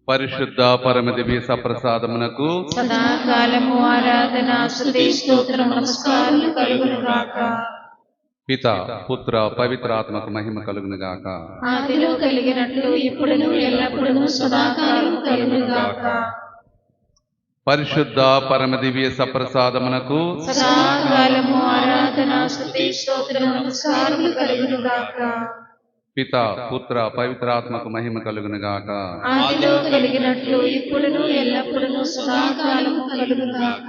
పరిశుద్ధ పరమదివ్య సప్రసాదమునకు సదాకాలము ఆరాధన స్తుతి స్తోత్రం నమస్కారములు కలుగును గాక. పిత పుత్ర పవిత్రాత్మకు మహిమ కలుగును గాక. ఆదిలో కలిగినట్లు ఇప్పుడును ఎల్లప్పుడూ సదాకాలము కలుగును గాక. పరిశుద్ధ పరమదివ్య సప్రసాదమునకు సదాకాలము ఆరాధన స్తుతి స్తోత్రం నమస్కారములు కలుగును గాక. పిత పుత్ర పవిత్రాత్మకు మహిమ కలుగును గాక. ఆదిలో కలిగినట్లు ఇప్పుడును ఎల్లప్పుడూ సదాకాలము కలుగును గాక.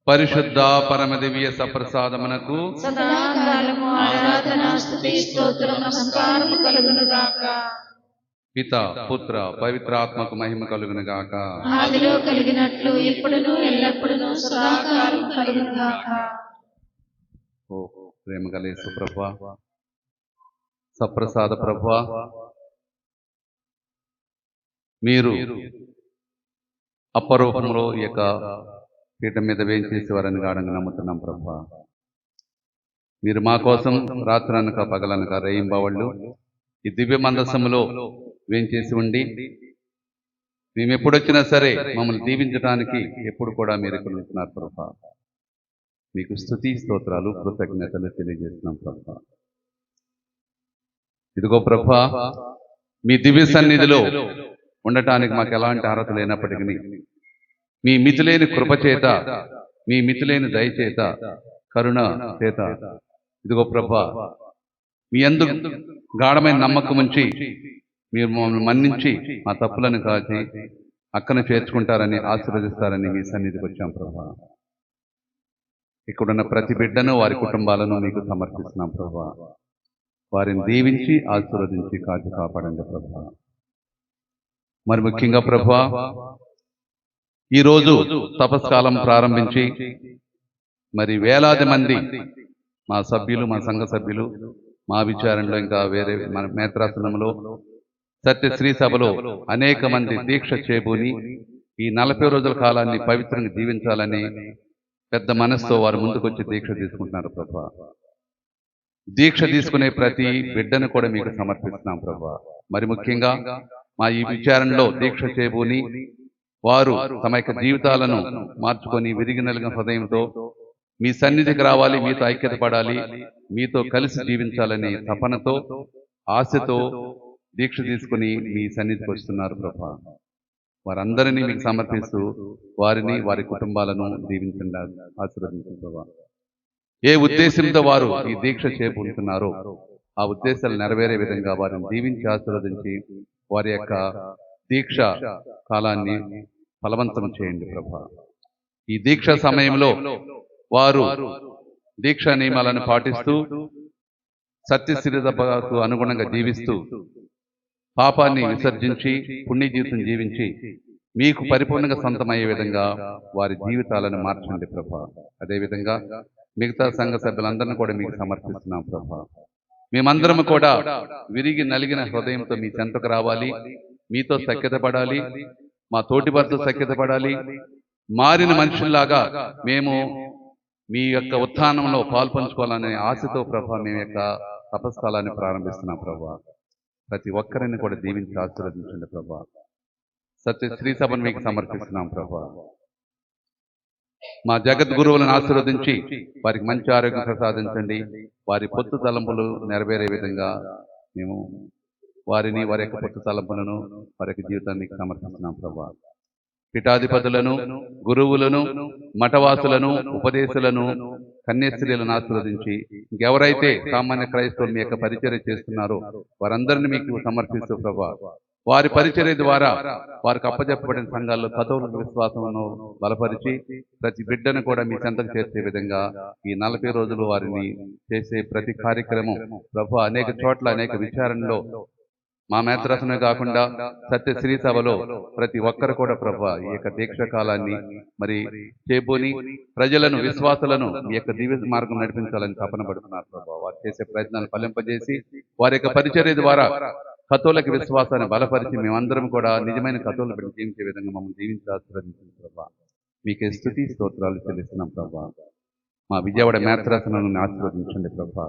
పరిశుద్ధ పరమదివ్య సప్రసాదమునకు సదాకాలము ఆరాధన స్తుతి స్తోత్రం నమస్కారములు కలుగును గాక. పిత పుత్ర పవిత్రాత్మకు మహిమ కలుగును గాక. ఆదిలో కలిగినట్లు ఇప్పుడును ఎల్లప్పుడూ సదాకాలము కలుగును గాక. ఓ ప్రేమ గల యేసు ప్రభువా, సప్రసాద ప్రభువా, మీరు అపరూపంలో ఈ యొక్క పీఠం మీద వేయించేసేవారని గాఢంగా నమ్ముతున్నాం ప్రభువా. మీరు మా కోసం రాత్రనక పగలనక రేయింబవళ్ళు ఈ దివ్య మందసములో వేయించేసి ఉండి మేము ఎప్పుడొచ్చినా సరే మమ్మల్ని దీవించడానికి ఎప్పుడు కూడా మీరు ఇక్కడ ఉంటున్నారు ప్రభువా. మీకు స్తుతి స్తోత్రాలు కృతజ్ఞతలు తెలియజేస్తున్నాం ప్రభువా. ఇదిగో ప్రభువా, మీ దివ్య సన్నిధిలో ఉండటానికి మాకు ఎలాంటి అర్హత లేనప్పటికీ మీ మితిలేని కృపచేత, మీ మితిలేని దయచేత, కరుణ చేత ఇదిగో ప్రభువా, మీ యందు గాఢమైన నమ్మకం ఉంచి మీరు మమ్మల్ని మన్నించి మా తప్పులను కాచి అక్కను చేర్చుకుంటారని ఆశీర్వదిస్తారని మీ సన్నిధికి వచ్చాం ప్రభువా. ఇక్కడున్న ప్రతి బిడ్డను వారి కుటుంబాలను మీకు సమర్పిస్తున్నాం ప్రభువా. వారిని దీవించి ఆశీర్వదించి కాచి కాపాడండి ప్రభువా. మరి ముఖ్యంగా ప్రభువా, ఈరోజు తపస్కాలం ప్రారంభించి మరి వేలాది మంది మా సభ్యులు, మా సంఘ సభ్యులు, మా విచారణలో ఇంకా వేరే మన మేత్రాసనంలో సత్యశ్రీ సభలో అనేక మంది దీక్ష చేబూని ఈ 40 రోజుల కాలాన్ని పవిత్రంగా జీవించాలని పెద్ద మనసుతో వారు ముందుకొచ్చి దీక్ష తీసుకుంటున్నారు ప్రభువా. దీక్ష తీసుకునే ప్రతి బిడ్డను కూడా మీకు సమర్పిస్తున్నాం ప్రభువా. మరి ముఖ్యంగా మా ఈ విచారణలో దీక్ష చేబూని వారు తమ యొక్క జీవితాలను మార్చుకొని విరిగి నలిగిన హృదయంతో మీ సన్నిధికి రావాలి, మీతో ఐక్యత పడాలి, మీతో కలిసి జీవించాలనే తపనతో, ఆశతో దీక్ష తీసుకుని మీ సన్నిధికి వస్తున్నారు ప్రభువా. వారందరినీ మీకు సమర్పిస్తూ వారిని, వారి కుటుంబాలను దీవించండి, ఆశీర్వదించండి ప్రభువా. ఏ ఉద్దేశంతో వారు ఈ దీక్ష చేపడుతున్నారో ఆ ఉద్దేశాలు నెరవేరే విధంగా వారిని దీవించి ఆశీర్వదించి వారి యొక్క దీక్ష కాలాన్ని ఫలవంతం చేయండి ప్రభా. ఈ దీక్ష సమయంలో వారు దీక్షా నియమాలను పాటిస్తూ సత్యశీలతకు అనుగుణంగా జీవిస్తూ పాపాన్ని విసర్జించి పుణ్య జీవితం జీవించి మీకు పరిపూర్ణంగా సొంతమయ్యే విధంగా వారి జీవితాలను మార్చండి ప్రభా. అదేవిధంగా మిగతా సంఘ సభ్యులందరినీ కూడా మీకు సమర్పిస్తున్నాం ప్రభా. మేమందరం కూడా విరిగి నలిగిన హృదయంతో మీ చెంతకు రావాలి, మీతో సఖ్యత పడాలి, మా తోటి వారితో సఖ్యత పడాలి. మారిన మనుషుల్లాగా మేము మీ యొక్క ఉత్థానంలో పాల్పంచుకోవాలనే ఆశతో ప్రభా మేము యొక్క తపస్కాలాన్ని ప్రారంభిస్తున్నాం ప్రభా. ప్రతి ఒక్కరిని కూడా దీవించి ఆశీర్వదించండి ప్రభా. సత్య శ్రీ సభను మీకు సమర్పిస్తున్నాం ప్రభా. మా జగద్గురువులను ఆశీర్వదించి వారికి మంచి ఆరోగ్యం ప్రసాదించండి. వారి పొత్తు తలంపులు నెరవేరే విధంగా మేము వారిని వారి యొక్క పొత్తు తలంపులను వారి యొక్క జీవితాన్ని సమర్పిస్తున్నాం ప్రభా. పీఠాధిపతులను, గురువులను, మఠవాసులను, ఉపదేశులను, కన్యాస్త్రీలను ఆశీర్వదించి ఇంకెవరైతే సామాన్య క్రైస్తవులు మీ యొక్క పరిచర్య చేస్తున్నారో వారందరినీ మీకు సమర్పిస్తూ ప్రభా. వారి పరిచర్య ద్వారా వారికి అప్పచెప్పబడిన సంఘాల్లో కథోలిక విశ్వాసమును బలపరిచి ప్రతి బిడ్డను కూడా మీ చెంతకు చేర్చే విధంగా ఈ 40 రోజులు వారిని చేసే ప్రతి కార్యక్రమం ప్రభు అనేక చోట్ల అనేక విచారణలో మా మేత్రాసనే కాకుండా సత్య శ్రీ సభలో ప్రతి ఒక్కరు కూడా ప్రభు ఈ యొక్క దీక్ష కాలాన్ని మరి చేబోని ప్రజలను విశ్వాసులను మీ యొక్క దివ్య మార్గం నడిపించాలని తపన పడుతున్నారు ప్రభు. వారు చేసే ప్రయత్నాలు ఫలింపజేసి వారి యొక్క పరిచర్య ద్వారా కథోలిక విశ్వాసాన్ని బలపరిచి మేమందరం కూడా నిజమైన కథోలిక బిడ్డ జీవించే విధంగా మమ్మల్ని దీవించి ఆశీర్వదించండి ప్రభా. మీకే స్తుతి స్తోత్రాలు చెల్లిస్తున్నాం ప్రభా. మా విజయవాడ మేత్రాసనాన్ని ఆశీర్వదించండి ప్రభా.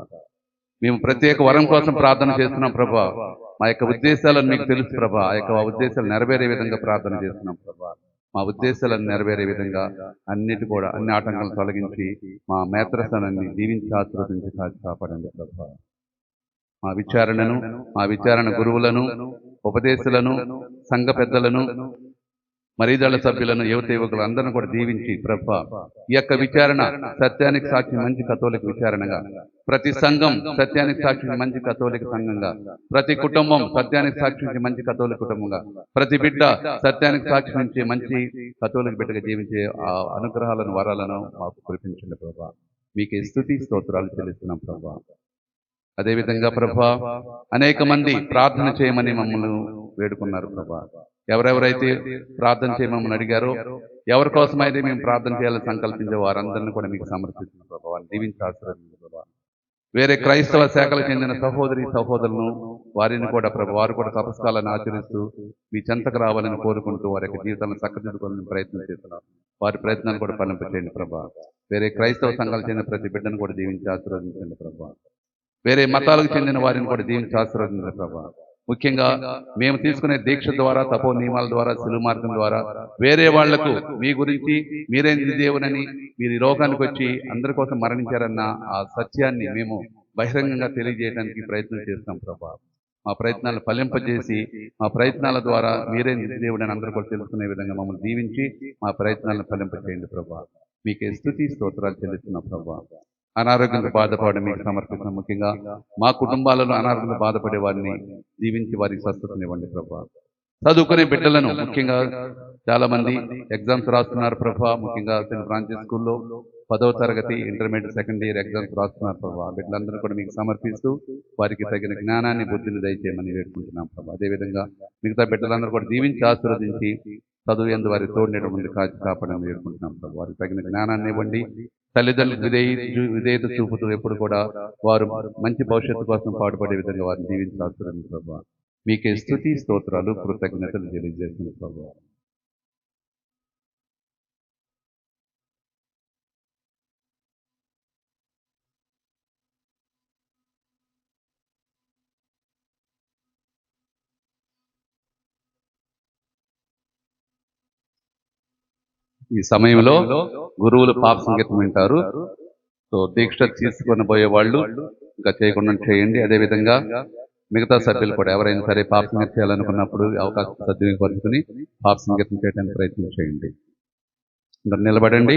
మేము ప్రత్యేక వరం కోసం ప్రార్థన చేస్తున్నాం ప్రభా. మా యొక్క ఉద్దేశాలను మీకు తెలుసు ప్రభా. ఆ యొక్క ఉద్దేశాలు నెరవేరే విధంగా ప్రార్థన చేస్తున్నాం ప్రభా. మా ఉద్దేశాలను నెరవేరే విధంగా అన్ని ఆటంకాలను తొలగించి మా మేత్రాసనాన్ని దీవించి ఆశీర్వదించి కాపాడండి ప్రభా. మా విచారణ గురువులను, ఉపదేశులను, సంఘ పెద్దలను, మరీదళ సభ్యులను, యువకులు అందరిని కూడా దీవించి ప్రభా ఈ యొక్క విచారణ సత్యానికి సాక్షి మంచి కథోలిక విచారణగా, ప్రతి సంఘం సత్యానికి సాక్షి మంచి కథోలిక సంఘంగా, ప్రతి కుటుంబం సత్యానికి సాక్షి మంచి కథోలిక కుటుంబంగా, ప్రతి బిడ్డ సత్యానికి సాక్షి నుంచి మంచి కథోలిక బిడ్డగా జీవించే ఆ అనుగ్రహాలను వరాలను మాకు కురిపించండి ప్రభా. మీకే స్తుతి స్తోత్రాలు చెల్లిస్తున్నాం ప్రభా. అదేవిధంగా ప్రభా అనేక మంది ప్రార్థన చేయమని మమ్మల్ని వేడుకున్నారు ప్రభా. ఎవరెవరైతే ప్రార్థన చేయమని అడిగారో, ఎవరి కోసమైతే మేము ప్రార్థన చేయాలని సంకల్పించే వారందరినీ కూడా మీకు సమర్పిస్తున్నాం ప్రభా. వారిని దీవించి ఆశీర్వదించండి ప్రభా. వేరే క్రైస్తవ శాఖలకు చెందిన సహోదరులను వారిని కూడా ప్రభు వారు కూడా తపస్కాలను ఆచరిస్తూ మీ చెంతకు రావాలని కోరుకుంటూ వారి యొక్క జీవితాలను చక్కదిద్దుకోవాలని ప్రయత్నం చేస్తున్నారు. వారి ప్రయత్నాలు కూడా ఫలింపచేయండి ప్రభా. వేరే క్రైస్తవ సంఘాలకు చెందిన ప్రతి బిడ్డను కూడా దీవించి ఆశీర్వదించండి ప్రభా. వేరే మతాలకు చెందిన వారిని కూడా దీవించి ఆశీర్వదించండి ప్రభా. ముఖ్యంగా మేము తీసుకునే దీక్ష ద్వారా, తపో నియమాల ద్వారా, సిలువ మార్గం ద్వారా వేరే వాళ్లకు మీ గురించి మీరే దేవునని, మీరు ఈ లోకానికి వచ్చి అందరి కోసం మరణించారన్న ఆ సత్యాన్ని మేము బహిరంగంగా తెలియజేయడానికి ప్రయత్నం చేస్తాం ప్రభా. మా ప్రయత్నాలను ఫలింపజేసి మా ప్రయత్నాల ద్వారా మీరే దేవుడని అందరూ కూడా తెలుసుకునే విధంగా మమ్మల్ని దీవించి మా ప్రయత్నాలను ఫలింపజేయండి ప్రభా. మీకే స్తుతి స్తోత్రాలు చెల్లిస్తున్నాం ప్రభా. అనారోగ్యంతో బాధపడడం మీకు సమర్పిస్తున్నాం. ముఖ్యంగా మా కుటుంబాలలో అనారోగ్యంతో బాధపడే వారిని దీవించి వారికి స్వస్థతనివ్వండి ప్రభా. చదువుకునే బిడ్డలను ముఖ్యంగా చాలా మంది ఎగ్జామ్స్ రాస్తున్నారు ప్రభా. ముఖ్యంగా సెయింట్ ఫ్రాన్సిస్ స్కూల్లో 10వ తరగతి ఇంటర్మీడియట్ సెకండ్ ఇయర్ ఎగ్జామ్స్ రాస్తున్నారు ప్రభా. బిడ్డలందరూ కూడా మీకు సమర్పిస్తూ వారికి తగిన జ్ఞానాన్ని, బుద్ధిని దయచేయమని వేడుకుంటున్నాం ప్రభా. అదేవిధంగా మిగతా బిడ్డలందరూ కూడా దీవించి ఆశీర్వదించి చదువు ఎందు వారి తోడినటువంటి కాపాడని వేడుకుంటున్నాం ప్రభా. వారికి తగిన జ్ఞానాన్ని ఇవ్వండి. తల్లిదండ్రులు విధేయత చూపుతూ ఎప్పుడు కూడా వారు మంచి భవిష్యత్తు కోసం పాటుపడే విధంగా వారిని దీవించి ఆశీర్వదించండి ప్రభా. మీకే స్తుతి స్తోత్రాలు కృతజ్ఞతలు తెలియజేస్తుంది ప్రభా. ఈ సమయంలో గురువులు పాప సంగీతం వింటారు. సో దీక్ష తీసుకొని పోయే వాళ్ళు ఇంకా చేయకుండా చేయండి. అదేవిధంగా మిగతా సభ్యులు కూడా ఎవరైనా సరే పాప సంగీతం చేయాలనుకున్నప్పుడు అవకాశం సద్వినియోగపరుచుకుని పాప సంగీతం చేయడానికి ప్రయత్నం చేయండి. నిలబడండి.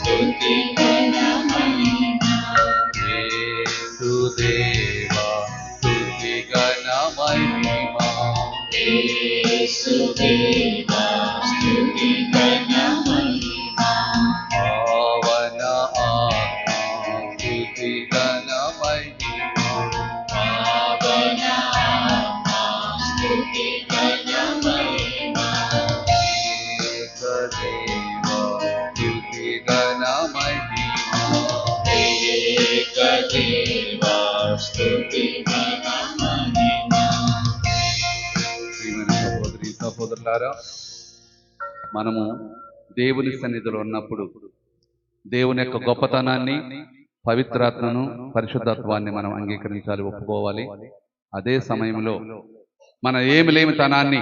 దేవా స్తుతి ఘన మహిమా యేసుదేవా స్తుతి ఘన మహిమా పావన ఆత్మ స్తుతి ఘన మహిమా పావన ఆత్మ స్తుతి ఘన మహిమా ఏక దేవా స్తుతి ఘన మహిమా ఏకదేవా స్తుతి ఘన మహిమా ప్రియమైన సహోదరి సహోదరులారా, మనము దేవుని సన్నిధిలో ఉన్నప్పుడు దేవుని యొక్క గొప్పతనాన్ని, పవిత్రాత్మను, పరిశుద్ధత్వాన్ని మనం అంగీకరించాలి, ఒప్పుకోవాలి. అదే సమయంలో మన ఏమి లేని తనాన్ని,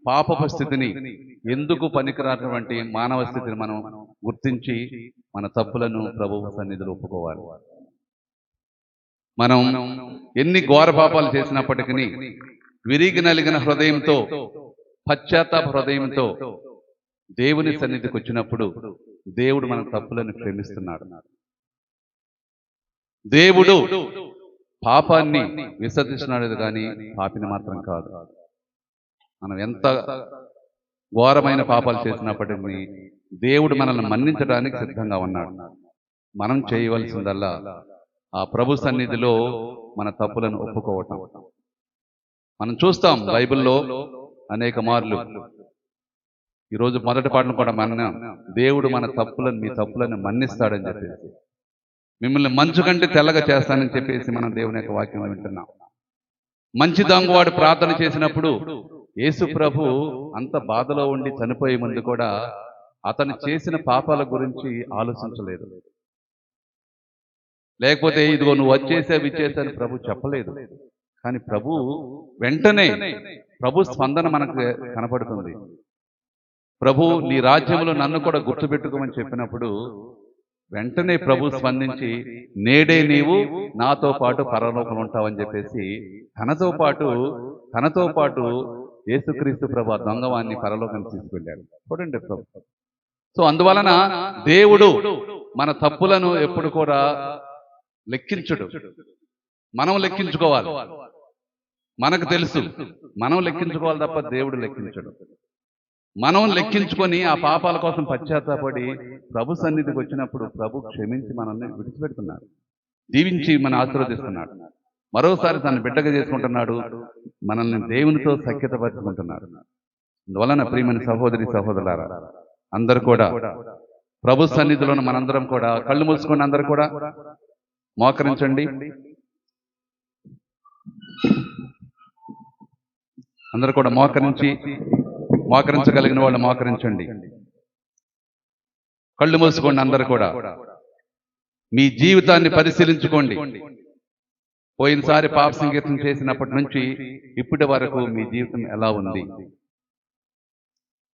పాపపు స్థితిని, ఎందుకు పనికిరానటువంటి మానవ స్థితిని మనం గుర్తించి మన తప్పులను ప్రభువు సన్నిధిలో ఒప్పుకోవాలి. మనం ఎన్ని ఘోర పాపాలు చేసినప్పటికీ విరిగి నలిగిన హృదయంతో, పశ్చాత్తాప హృదయంతో దేవుని సన్నిధికి వచ్చినప్పుడు దేవుడు మన తప్పులను క్షమిస్తున్నాడు. దేవుడు పాపాన్ని విసర్జిస్తున్నాడు కానీ పాపిని మాత్రం కాదు. మనం ఎంత ఘోరమైన పాపాలు చేసినప్పటికీ దేవుడు మనల్ని మన్నించడానికి సిద్ధంగా ఉన్నాడు. మనం చేయవలసిందల్లా ఆ ప్రభు సన్నిధిలో మన తప్పులను ఒప్పుకోవటం. మనం చూస్తాం బైబిల్లో అనేక మార్లు. ఈరోజు మొదటి పాటను కూడా దేవుడు మన తప్పులను, మీ తప్పులను మన్నిస్తాడని చెప్పేసి, మిమ్మల్ని మంచు కంటే తెల్లగా చేస్తానని చెప్పేసి మనం దేవుని యొక్క వాక్యం వింటున్నాం. మంచి దొంగవాడు ప్రార్థన చేసినప్పుడు యేసు ప్రభు అంత బాధలో ఉండి చనిపోయే ముందు కూడా అతను చేసిన పాపాల గురించి ఆలోచించలేదు. లేకపోతే ఇదిగో నువ్వు వచ్చేసావు ఇచ్చేసావు ప్రభు చెప్పలేదు. కానీ ప్రభు వెంటనే ప్రభు స్పందన మనకు కనపడుతుంది. ప్రభు నీ రాజ్యంలో నన్ను కూడా గుర్తుపెట్టుకోమని చెప్పినప్పుడు వెంటనే ప్రభు స్పందించి, నేడే నీవు నాతో పాటు పరలోకం ఉంటావని చెప్పేసి తనతో పాటు యేసుక్రీస్తు ప్రభు దొంగవాన్ని పరలోకం తీసుకెళ్ళాడు. చూడండి ప్రభు. సో అందువలన దేవుడు మన తప్పులను ఎప్పుడు కూడా లెక్కించడు. మనం లెక్కించుకోవాలి. మనకు తెలుసు మనం లెక్కించుకోవాలి తప్ప దేవుడు లెక్కించడు. మనం లెక్కించుకొని ఆ పాపాల కోసం పశ్చాత్తాపడి ప్రభు సన్నిధికి వచ్చినప్పుడు ప్రభు క్షమించి మనల్ని విడిచిపెడుతున్నాడు, దీవించి మన ఆశీర్వదిస్తున్నాడు. మరోసారి తన బిడ్డగా చేసుకుంటున్నాడు, మనల్ని దేవునితో సఖ్యత పరుచుకుంటున్నాడు. అందువలన ప్రియమైన సహోదరి సహోదరులారా, అందరూ కూడా ప్రభు సన్నిధిలో మనందరం కూడా కళ్ళు మూసుకొని అందరూ కూడా మోకరించండి. అందరూ కూడా మోకరించగలిగిన వాళ్ళు మోకరించండి. కళ్ళు మూసుకోండి. అందరూ కూడా మీ జీవితాన్ని పరిశీలించుకోండి. పోయినసారి పాప సంగీతం చేసినప్పటి నుంచి ఇప్పటి వరకు మీ జీవితం ఎలా ఉంది?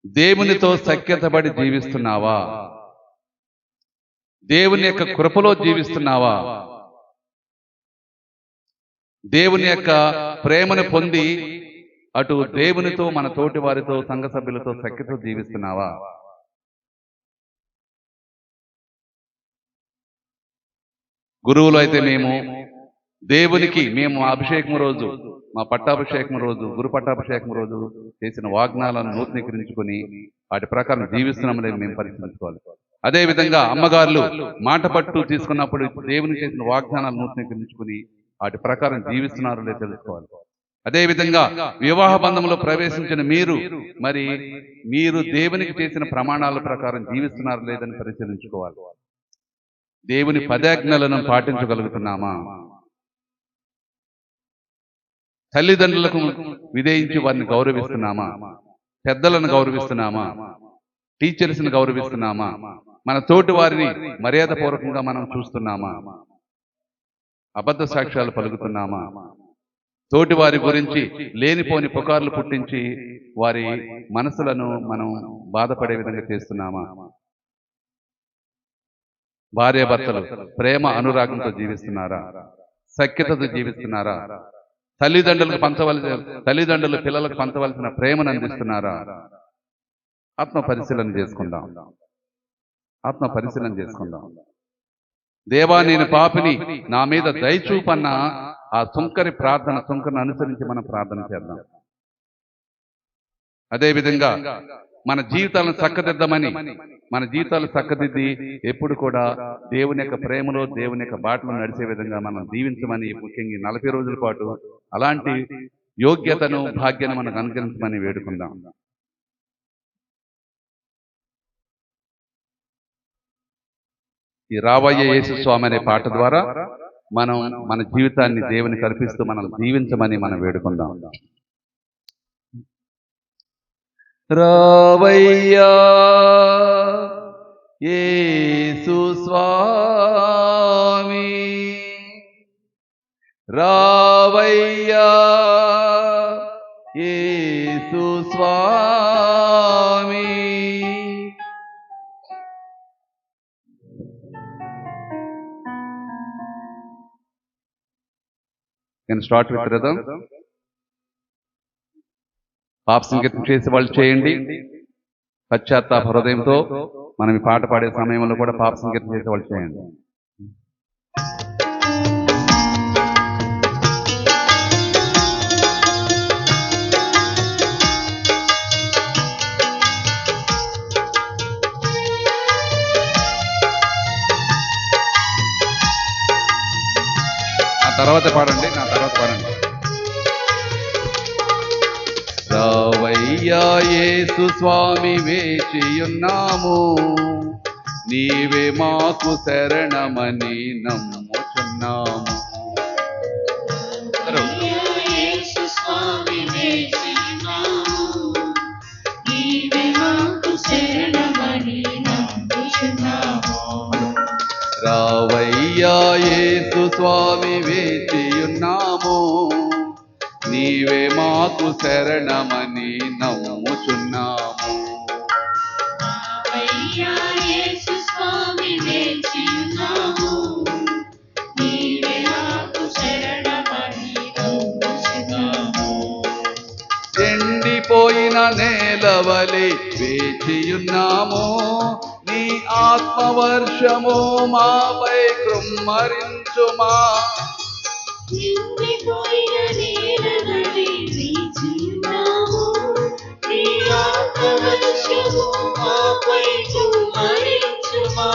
దేవునితో సఖ్యతపడి జీవిస్తున్నావా? దేవుని యొక్క కృపలో జీవిస్తున్నావా? దేవుని యొక్క ప్రేమను పొంది అటు దేవునితో, మన తోటి వారితో, సంఘ సభ్యులతో సఖ్యతో జీవిస్తున్నావా? గురువులు అయితే మేము అభిషేకం రోజు, మా పట్టాభిషేకం రోజు, గురు పట్టాభిషేకం రోజు చేసిన వాగ్దానాలను నూతనీకరించుకొని వాటి ప్రకారం జీవిస్తున్నాం లేదో మేము పరిశీలించుకోవాలి. అదేవిధంగా అమ్మగారులు మాట పట్టు తీసుకున్నప్పుడు దేవుని చేసిన వాగ్దానాలను నూతనీకరించుకుని వాటి ప్రకారం జీవిస్తున్నారో లేదో తెలుసుకోవాలి. అదేవిధంగా వివాహ బంధంలో ప్రవేశించిన మీరు దేవునికి చేసిన ప్రమాణాల ప్రకారం జీవిస్తున్నారో లేదని పరిశీలించుకోవాలి. దేవుని పదాజ్ఞలను పాటించగలుగుతున్నామా? తల్లిదండ్రులకు విధేయించి వారిని గౌరవిస్తున్నామా? పెద్దలను గౌరవిస్తున్నామా? టీచర్స్ని గౌరవిస్తున్నామా? మన తోటి వారిని మర్యాదపూర్వకంగా మనం చూస్తున్నామా? అబద్ధ సాక్ష్యాలు పలుకుతున్నామా? తోటి వారి గురించి లేనిపోని పుకార్లు పుట్టించి వారి మనసులను మనం బాధపడే విధంగా చేస్తున్నామా? భార్యాభర్తలు ప్రేమ అనురాగంతో జీవిస్తున్నారా? సఖ్యతతో జీవిస్తున్నారా? తల్లిదండ్రులు పిల్లలకు పంచవలసిన ప్రేమను అందిస్తున్నారా? ఆత్మ పరిశీలన చేసుకుందాం. దేవా, నేను పాపిని, నా మీద దయచూపన్న ఆ సుంకరి ప్రార్థన, సుంకరిని అనుసరించి మనం ప్రార్థన చేద్దాం. అదేవిధంగా మన జీవితాలను చక్కదిద్దమని, మన జీవితాలు చక్కదిద్ది ఎప్పుడు కూడా దేవుని యొక్క ప్రేమలో, దేవుని యొక్క బాటలో నడిచే విధంగా మనం దీవించమని, ముఖ్యంగా 40 రోజుల పాటు అలాంటి యోగ్యతను, భాగ్యాన్ని మనకు అనుగ్రహించమని వేడుకుందాం. ఈ రాబోయే యేసు స్వామి అనే పాట ద్వారా మనం మన జీవితాన్ని దేవునికి అర్పిస్తూ మనం దీవించమని మనం వేడుకుందాం. రావయ్యా యేసు స్వామి, రావయ్యా యేసు స్వామి, కెన్ స్టార్ట్ విత్ రథం. పాప సంగీతం చేసే వాళ్ళు చేయండి. పశ్చాత్తాప హృదయంతో మనం ఈ పాట పాడే సమయంలో కూడా పాప సంగీతం చేసే వాళ్ళు చేయండి. నా తర్వాత పాడండి. రావయ్యా యేసు స్వామి వేచియున్నాము, నీవే మాకు శరణమని నమ్ముచున్నాము. రావయ్యా యేసు స్వామి వేచియున్నాము, నీవే మాకు శరణమని నమ్ముచున్నాము. ఎండిపోయిన నేలవలె వేచియున్నాము, నీ ఆత్మవర్షము మాపై కృమ్మరించుమా. ఎండిపోయిన నేలవలె వేచియున్నాము, నీ ఆత్మవర్షము మాపై కుమ్మరించుమా.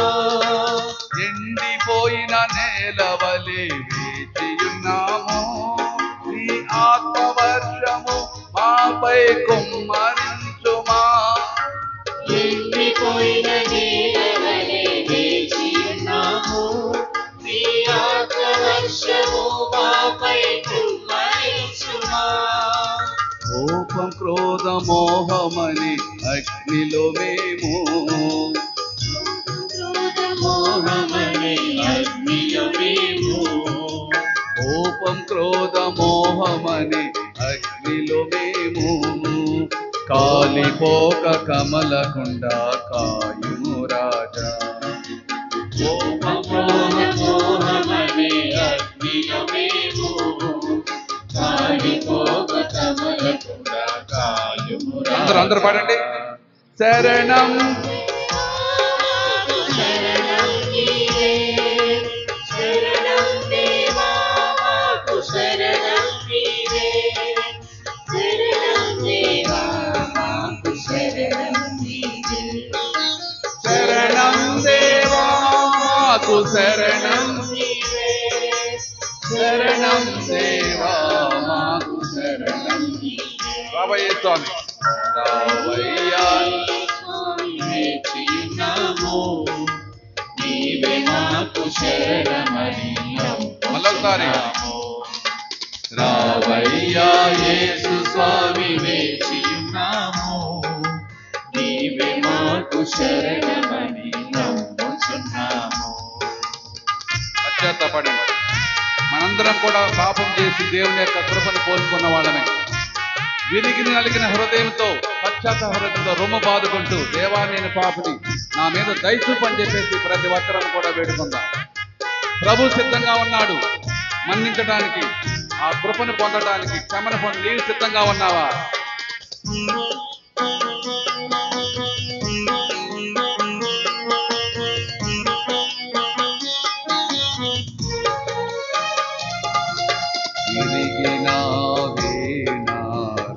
ఎండిపోయిన నేలవలె వేచియున్నాము, నీ ఆత్మవర్షము మాపై కుమ్మరించుమా. కోపం, క్రోధ, మోహమని అగ్నిలో మేము, కోపం, క్రోధ, మోహమని అగ్నిలో మేము, కాలిపోక కమలకుండా కాయుము రాజా. కోపం, క్రోధ, మోహమని అగ్నిలో మేము, కాలిపోక కమలకుండా కాయుము రాజా. అందరూ పాడండి. శరణం శరణం శరణం దేవా మాకు శరణం. రావయ్య స్వామి, రావయ్యా వేచియున్నాము, నీవే మాకు శరణమని మళ్ళొకసారి. రావయ్యా యేసు స్వామి వేచియున్నాము, నీవే మాకు శరణమని నమ్ముచున్నాము. పశ్చాత్తాపడండి. మనందరం కూడా పాపం చేసి దేవుని యొక్క కృపను కోల్పోన్న వాళ్ళమే. విరిగి నలిగిన హృదయంతో, పశ్చాత్తాప హృదయంతో రొమ్ము బాదుకుంటూ, దేవా నేను పాపిని, నా మీద దయచూపని చెప్పేసి ప్రతి ఒక్కరం కూడా వేడుకుందాం. ప్రభు సిద్ధంగా ఉన్నాడు మన్నించడానికి, ఆ కృపను పొందడానికి, క్షమను పొంది. నీవు సిద్ధంగా ఉన్నావా? విరిగిన వీణ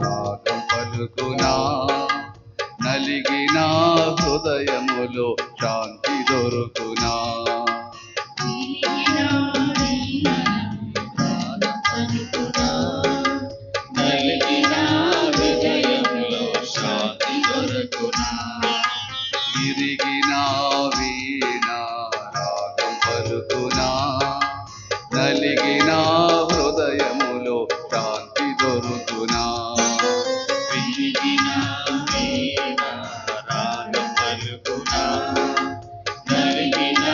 రాగం పలుకునా, నలిగిన హృదయములో శాంతి దొరుకునా. విరిగిన వీణ రాగం పలుకునా, నలిగిన హృదయములో శాంతి దొరుకునా. విరిగిన వీణ రాగం పలుకునా, నలిగిన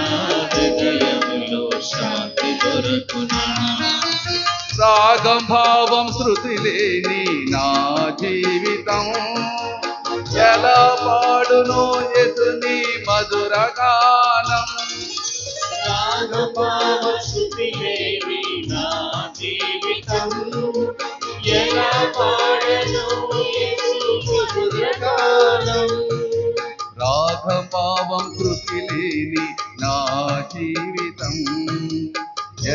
హృదయములో శాంతి దొరుకునా. రాగం భావం శృతి లేని నా జీవితం ఎలా పాడును యేసుని మధుర గానం. రాగభావ శృతి లేని నా జీవితం ఎలా పాడను యేసు మధుర గానం. రాగం భావం శృతి లేని నా జీవితం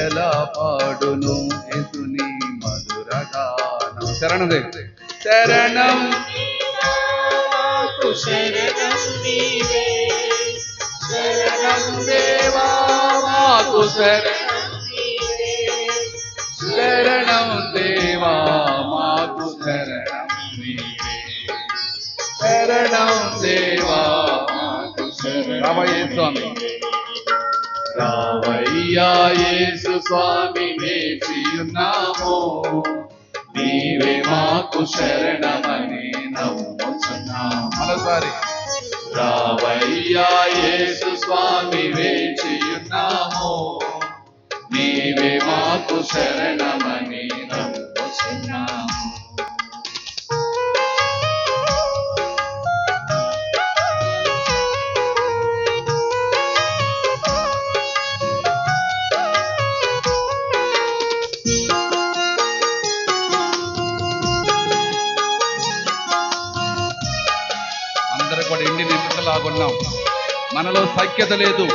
ఎలా పాడును యేసుని మధుర గానం. శరణం శరణం శరణం నీవే, శరణం దేవా మాకు శరణం, శరణం దేవా మాకు శరణం నీవే, శరణం దేవా మాకు శరణం. రావయ్య స్వామి, రావయ్యా యేసు స్వామి వేచియున్నాము, నీవే మాకు శరణమని నమ్ముచున్నాము. మరోసారి రావయ్యా యేసు స్వామి వేచియున్నాము, నీవే మాకు శరణమని నమ్ముచున్నాము. అందరూ కూడా ఎండి నింపులాగున్నాం. మనలో సఖ్యత లేదు,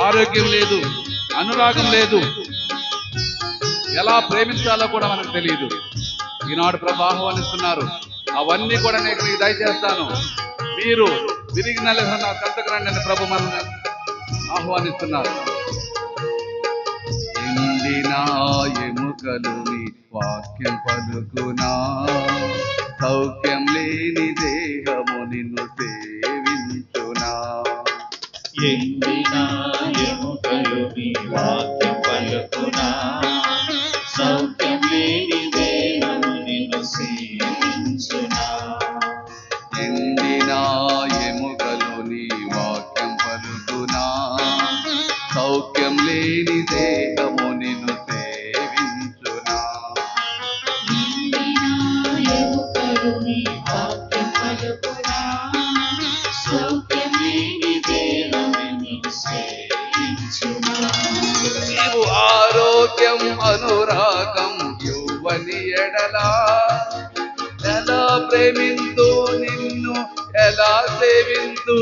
ఆరోగ్యం లేదు, అనురాగం లేదు, ఎలా ప్రేమించాలో కూడా మనకు తెలియదు. ఈనాడు ప్రభు ఆహ్వానిస్తున్నారు, అవన్నీ కూడా నేను మీకు దయచేస్తాను, మీరు విరిగి నలిగిన నా చెంతకు రండి అని ప్రభు మనల్ని ఆహ్వానిస్తున్నారు. ఎండిన ఎముకలు నీ వాక్యం పలుకునా, సౌఖ్యం లేని దేహము నిన్ను సేవించునా. ఎండిన ఎముకలు నీ వాక్యం పలుకునా, సౌఖ్యం లేని దేహము నిన్ను సేవించునా. ఎండిన ఎముకలు నీ వాక్యం పలుకునా, సౌఖ్యం లేని దేహము నిన్ను సేవించునా. ఎండిన ఎముకలు నీ వాక్యం పలుకునా, సౌఖ్యం లేని దేహము నిన్ను సేవించునా. నీవు ఆరోగ్యం అనురాగం యువని ఎడలా, ఎలా ప్రేమింతు నిన్ను ఎలా సేవింతు.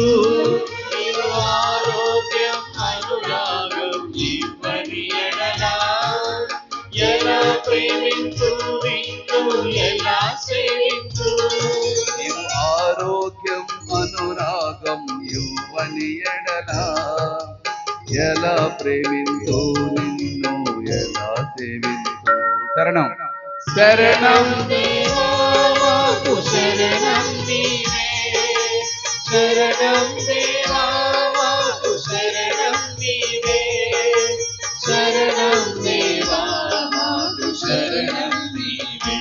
నీవు ఆరోగ్యం అనురాగం ఇవ్వని ఎడలా, ఎలా ప్రేమించు నిన్ను ఎలా సేవించు. నీవు ఆరోగ్యం అనురాగం యువని ఎడలా, ఎలా ప్రేమింతు నిన్ను ఎలా సేవింతు. శరణం శరణం దేవా మాకు శరణం నీవే, శరణం దేవా మాకు శరణం నీవే, శరణం దేవా మాకు శరణం నీవే,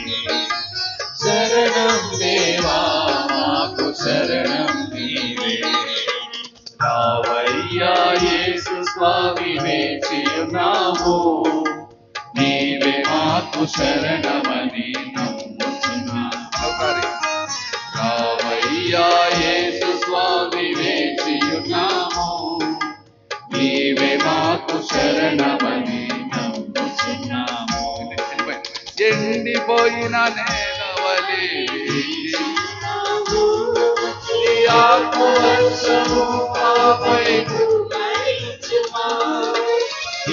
శరణం దేవా మాకు శరణం నీవే. రావయ్యా యేసు స్వామి వేచియున్నాము, నీవే మాకు శరణమని నమ్ముచున్నాము. రావయ్యా యేసు స్వామి వేచియున్నాము, నీవే మాకు శరణమని నమ్ముచున్నాము. ఎండిపోయిన నేలవలే నీ ఆత్మవర్షము మాపై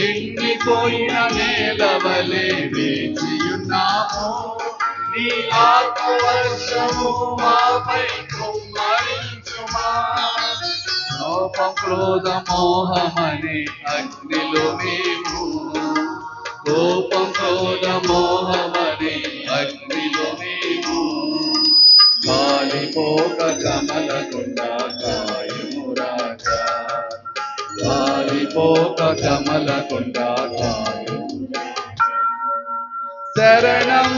ఎండిపోయిన నేలవలే వేచియున్నాము, నీ ఆత్మవర్షము మాపై కుమ్మరించుమా. కోపం క్రోధ మోహమని అగ్నిలో మేము, కోపం క్రోధ మోహమని అగ్నిలో మేము, కాలిపోక కమలకుండా కాయము రాజా, కాలిపోక కమలకుండా కాయము. శరణం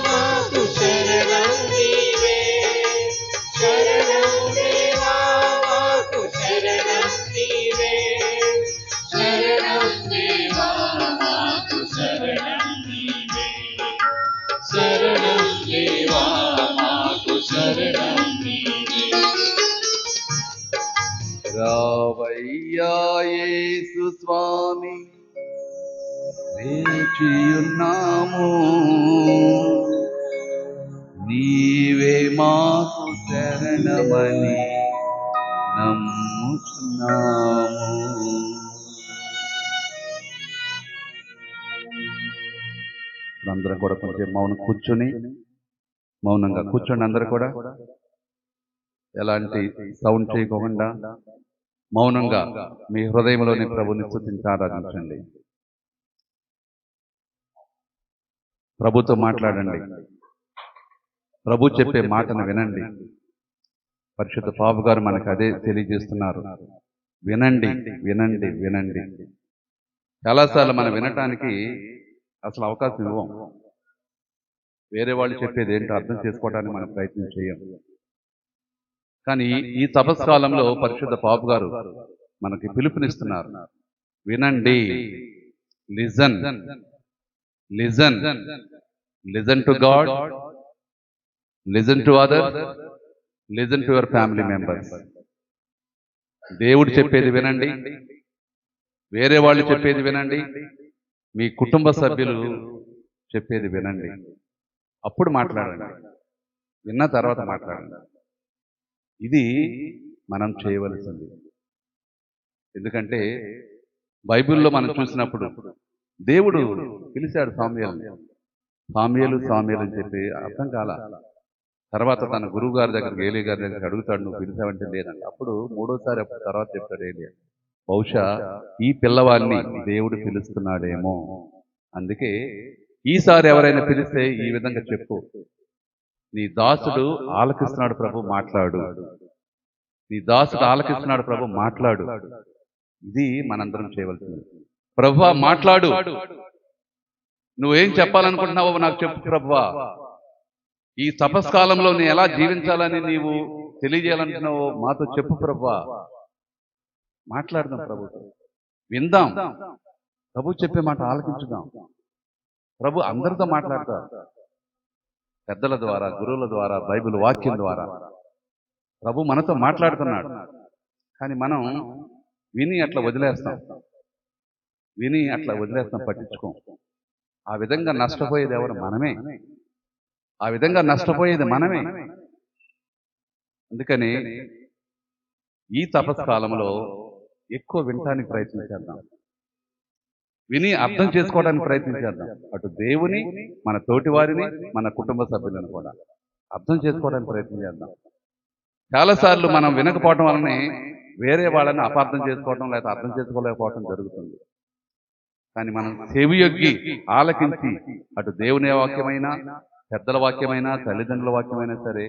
మాకు శరణం నీవే, శరణం దేవా మాకు శరణం నీవే, శరణం దేవా మాకు శరణం నీవే, శరణం దేవా మాకు శరణం నీవే. రావయ్యా యేసు స్వామి, వేచియున్నాము, నీవే మాకు శరణమని నమ్ముచున్నాము. అందరం కూడా కొంచెం మౌనంగా కూర్చోండి. అందరూ కూడా ఎలాంటి సౌండ్ చేయకుండా మౌనంగా మీ హృదయంలోని ప్రభుని స్తుతించి ఆరాధించండి. ప్రభుతో మాట్లాడండి. ప్రభు చెప్పే మాటను వినండి. పరిశుద్ధ పాపు గారు మనకు అదే తెలియజేస్తున్నారు. వినండి, వినండి, వినండి. చాలాసార్లు మనం వినటానికి అసలు అవకాశం ఇవ్వం. వేరే వాళ్ళు చెప్పేది ఏంటో అర్థం చేసుకోవడానికి మనం ప్రయత్నం చేయం. కానీ ఈ తపస్కాలంలో పరిశుద్ధ పాపు గారు మనకి పిలుపునిస్తున్నారు. వినండి, listen, listen, listen to God, listen to others, listen to your family members. దేవుడు చెప్పేది వినండి, వేరే వాళ్ళు చెప్పేది వినండి, మీ కుటుంబ సభ్యులు చెప్పేది వినండి. అప్పుడు మాట్లాడండి, విన్న తర్వాత మాట్లాడండి. ఇది మనం చేయవలసింది. ఎందుకంటే బైబిల్లో మనం చూసినప్పుడు దేవుడు పిలిచాడు సామ్యూయల్ని. సామ్యూయలు సామ్యూయలు అని చెప్పి అర్థం కాల. తర్వాత తన గురువు గారి దగ్గరికి, ఏలీ గారి దగ్గరికి అడుగుతాడు, నువ్వు పిలిచావంటే లేదంట. అప్పుడు మూడోసారి అప్పుడు తర్వాత చెప్తాడు ఏలీ, బహుశా ఈ పిల్లవాడిని దేవుడు పిలుస్తున్నాడేమో, అందుకే ఈసారి ఎవరైనా పిలిస్తే ఈ విధంగా చెప్పు, నీ దాసుడు ఆలకిస్తున్నాడు ప్రభు, మాట్లాడు, నీ దాసుడు ఆలకిస్తున్నాడు ప్రభు, మాట్లాడు. ఇది మనందరం చేయవలసింది. ప్రభువా మాట్లాడు, నువ్వేం చెప్పాలనుకుంటున్నావో నాకు చెప్పు ప్రభువా. ఈ తపస్కాలంలో నేను ఎలా జీవించాలని నీవు తెలియజేయాలనుకున్నావో మాతో చెప్పు ప్రభువా. మాట్లాడదాం ప్రభుతో, విందాం. ప్రభు చెప్పే మాట ఆలకించుదాం. ప్రభు అందరితో మాట్లాడతారు, పెద్దల ద్వారా, గురువుల ద్వారా, బైబిల్ వాక్యం ద్వారా ప్రభు మనతో మాట్లాడుతున్నాడు. కానీ మనం విని అట్లా వదిలేస్తాం, పట్టించుకోం. ఆ విధంగా నష్టపోయేది ఎవరు? మనమే. ఆ విధంగా నష్టపోయేది మనమే. అందుకని ఈ తపస్కాలంలో ఎక్కువ వినటానికి ప్రయత్నం చేద్దాం, విని అర్థం చేసుకోవడానికి ప్రయత్నం చేద్దాం. అటు దేవుని, మన తోటి వారిని, మన కుటుంబ సభ్యులను కూడా అర్థం చేసుకోవడానికి ప్రయత్నం చేద్దాం. చాలాసార్లు మనం వినకపోవటం వల్లనే వేరే వాళ్ళని అపార్థం చేసుకోవటం లేదా అర్థం చేసుకోలేకపోవటం జరుగుతుంది. కానీ మనం చెవియొగ్గి ఆలకించి అటు దేవుని వాక్యమైనా, పెద్దల వాక్యమైనా, తల్లిదండ్రుల వాక్యమైనా సరే,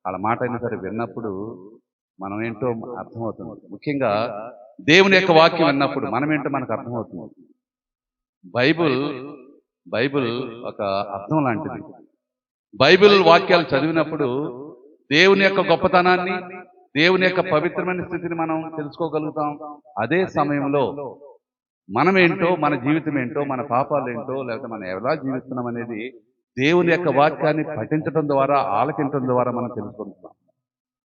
వాళ్ళ మాట అయినా సరే విన్నప్పుడు మనం ఏంటో అర్థమవుతుంది. ముఖ్యంగా దేవుని యొక్క వాక్యం విన్నప్పుడు మనం ఏంటో మనకు అర్థమవుతుంది. బైబిల్ ఒక అర్థం లాంటిది. బైబిల్ వాక్యాలు చదివినప్పుడు దేవుని యొక్క గొప్పతనాన్ని, దేవుని యొక్క పవిత్రమైన స్థితిని మనం తెలుసుకోగలుగుతాం. అదే సమయంలో మనమేంటో, మన జీవితం ఏంటో, మన పాపాలు ఏంటో, లేకపోతే మనం ఎలా జీవిస్తున్నాం అనేది దేవుని యొక్క వాక్యాన్ని పఠించడం ద్వారా, ఆలకించడం ద్వారా మనం తెలుసుకుంటున్నాం.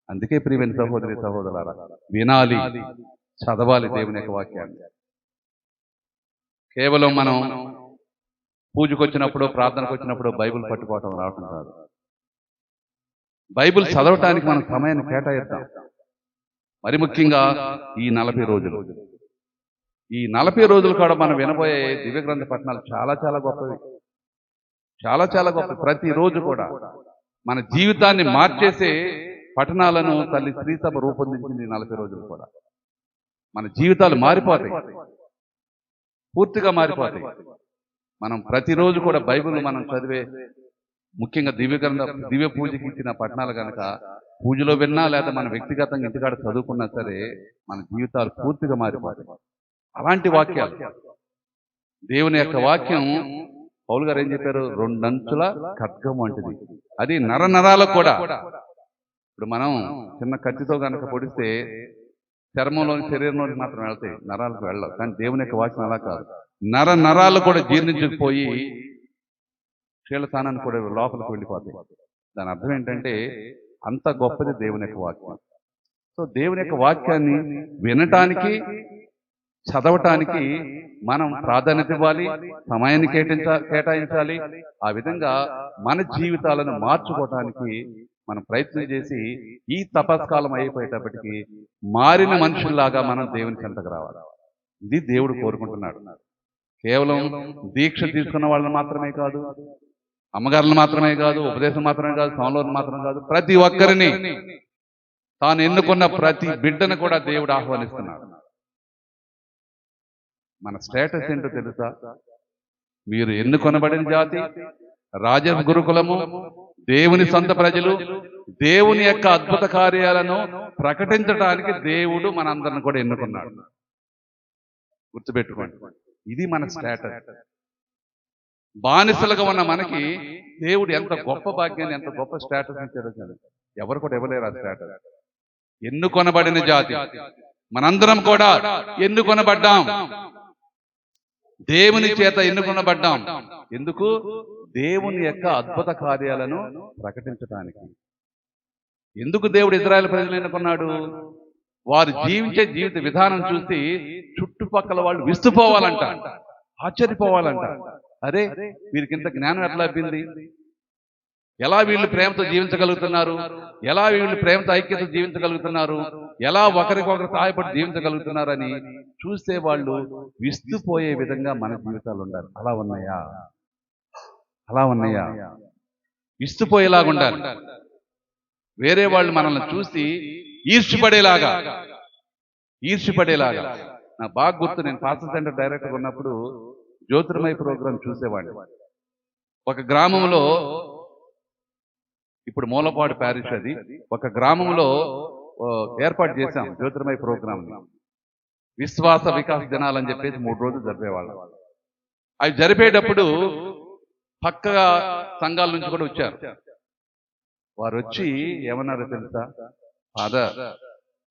అందుకే ప్రియమైన సహోదరి సహోదరులారా, వినాలి, చదవాలి దేవుని యొక్క వాక్యాన్ని. కేవలం మనం పూజకు వచ్చినప్పుడు, ప్రార్థనకు వచ్చినప్పుడు బైబిల్ పట్టుకోవటం రావటం కాదు. బైబిల్ చదవటానికి మనం సమయాన్ని కేటాయిద్దాం. మరి ముఖ్యంగా ఈ 40 రోజులు, ఈ 40 రోజులు కూడా మనం వినబోయే దివ్య గ్రంథ పఠనాలు చాలా చాలా గొప్పవి, చాలా చాలా గొప్ప. ప్రతిరోజు కూడా మన జీవితాన్ని మార్చేసే పఠనాలను తల్లి శ్రీ సభ రూపొందించింది 40 రోజులు కూడా. మన జీవితాలు మారిపోతాయి, పూర్తిగా మారిపోతాయి. మనం ప్రతిరోజు కూడా బైబిల్ మనం చదివే, ముఖ్యంగా దివ్య పూజకి ఇచ్చిన పఠనాలు కనుక పూజలో విన్నా లేదా మన వ్యక్తిగతంగా ఇంటికాడ చదువుకున్నా సరే మన జీవితాలు పూర్తిగా మారిపోతాయి. అలాంటి వాక్యాలు, దేవుని యొక్క వాక్యం పౌలు గారు ఏం చెప్పారు? 2 అంచుల ఖడ్గం వంటిది. అది నరాలకు కూడా. ఇప్పుడు మనం చిన్న కత్తితో కనుక పొడిస్తే చర్మంలోని శరీరంలోకి మాత్రం వెళ్తాయి, నరాలకు వెళ్ళవు. కానీ దేవుని యొక్క వాక్యం అలా కాదు. నరాలు కూడా జీర్ణించుకుపోయి క్షీళస్థానాన్ని కూడా లోపలికి వెళ్ళిపోతాయి. దాని అర్థం ఏంటంటే అంత గొప్పది దేవుని యొక్క వాక్యం. సో దేవుని యొక్క వాక్యాన్ని వినటానికి, చదవటానికి మనం ప్రాధాన్యత ఇవ్వాలి, సమయాన్ని కేటాయించాలి. ఆ విధంగా మన జీవితాలను మార్చుకోవటానికి మనం ప్రయత్నం చేసి ఈ తపస్కాలం అయిపోయేటప్పటికి మారిన మనుషుల్లాగా మనం దేవుని చెంతకు రావాలి. ఇది దేవుడు కోరుకుంటున్నాడు. కేవలం దీక్ష తీసుకున్న వాళ్ళని మాత్రమే కాదు, అమ్మగారులను మాత్రమే కాదు, ఉపదేశం మాత్రమే కాదు, సంలోని మాత్రమే కాదు, ప్రతి ఒక్కరిని, తాను ఎన్నుకున్న ప్రతి బిడ్డను కూడా దేవుడు ఆహ్వానిస్తున్నాడు. మన స్టేటస్ ఏంటో తెలుసా? మీరు ఎన్నుకొనబడిన జాతి, రాజ గురుకులము, దేవుని సొంత ప్రజలు, దేవుని యొక్క అద్భుత కార్యాలను ప్రకటించడానికి దేవుడు మనందరిని కూడా ఎన్నుకున్నాడు. గుర్తుపెట్టుకోండి, ఇది మన స్టేటస్. బానిసలుగా ఉన్న మనకి దేవుడు ఎంత గొప్ప భాగ్యాన్ని, ఎంత గొప్ప స్టేటస్ ఇచ్చాడు. ఎవరు కూడా ఇవ్వలేరు ఆ స్టేటస్. ఎన్నుకొనబడిన జాతి, మనందరం కూడా ఎన్నుకొనబడ్డాం, దేవుని చేత ఎన్నుకొనబడ్డాం. ఎందుకు? దేవుని యొక్క అద్భుత కార్యాలను ప్రకటించడానికి. ఎందుకు దేవుడు ఇశ్రాయేలు ప్రజలు ఎన్నుకున్నాడు? వారు జీవించే జీవిత విధానం చూసి చుట్టుపక్కల వాళ్ళు విస్తుపోవాలంట, ఆశ్చర్యపోవాలంట. అరే, వీరికి ఇంత జ్ఞానం ఎట్లా లభింది? ఎలా వీళ్ళు ప్రేమతో జీవించగలుగుతున్నారు? ఎలా వీళ్ళు ప్రేమతో ఐక్యత జీవించగలుగుతున్నారు? ఎలా ఒకరికొకరు సహాయపడి జీవించగలుగుతున్నారు అని చూస్తే వాళ్ళు విస్తుపోయే విధంగా మన జీవితాలు ఉండాలి. అలా ఉన్నాయా? అలా ఉన్నాయా? విస్తుపోయేలాగా ఉండాలి. వేరే వాళ్ళు మనల్ని చూసి ఈర్ష్యపడేలాగా. నాకు బాగా గుర్తు, నేను పాస్టర్ సెంటర్ డైరెక్టర్ ఉన్నప్పుడు జ్యోతిర్మయ ప్రోగ్రాం చూసేవాడిని. ఒక గ్రామంలో, ఇప్పుడు మూలపాడు ప్యారిష్ అది, ఒక గ్రామంలో ఏర్పాటు చేశాం జ్యోతిర్మయ ప్రోగ్రాం. విశ్వాస వికాస దినాలని చెప్పేసి 3 రోజులు జరిపేవాళ్ళం. అవి జరిపేటప్పుడు పక్క సంఘాల నుంచి కూడా వచ్చారు. వారు వచ్చి ఏమన్నారో తెలుసా? ఫాదర్,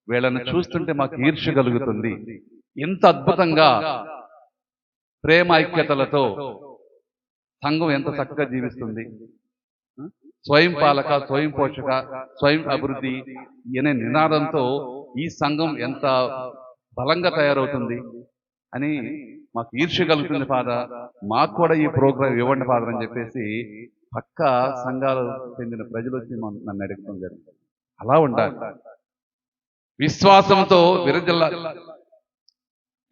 వీళ్ళని చూస్తుంటే మాకు ఈర్ష్య కలుగుతుంది. ఎంత అద్భుతంగా ప్రేమ ఐక్యతలతో సంఘం ఎంత చక్కగా జీవిస్తుంది. స్వయం పాలక, స్వయం పోషక, స్వయం అభివృద్ధి అనే నినాదంతో ఈ సంఘం ఎంత బలంగా తయారవుతుంది అని మాకు ఈర్ష్య కలుగుతుంది ఫాదర్, మాకు కూడా ఈ ప్రోగ్రాం ఇవ్వండి ఫాదర్ అని చెప్పేసి పక్క సంఘాలు చెందిన ప్రజలు వచ్చి నన్ను అడగడం జరిగింది. అలా ఉండాలి. విశ్వాసంతో విరజిల్లాలి.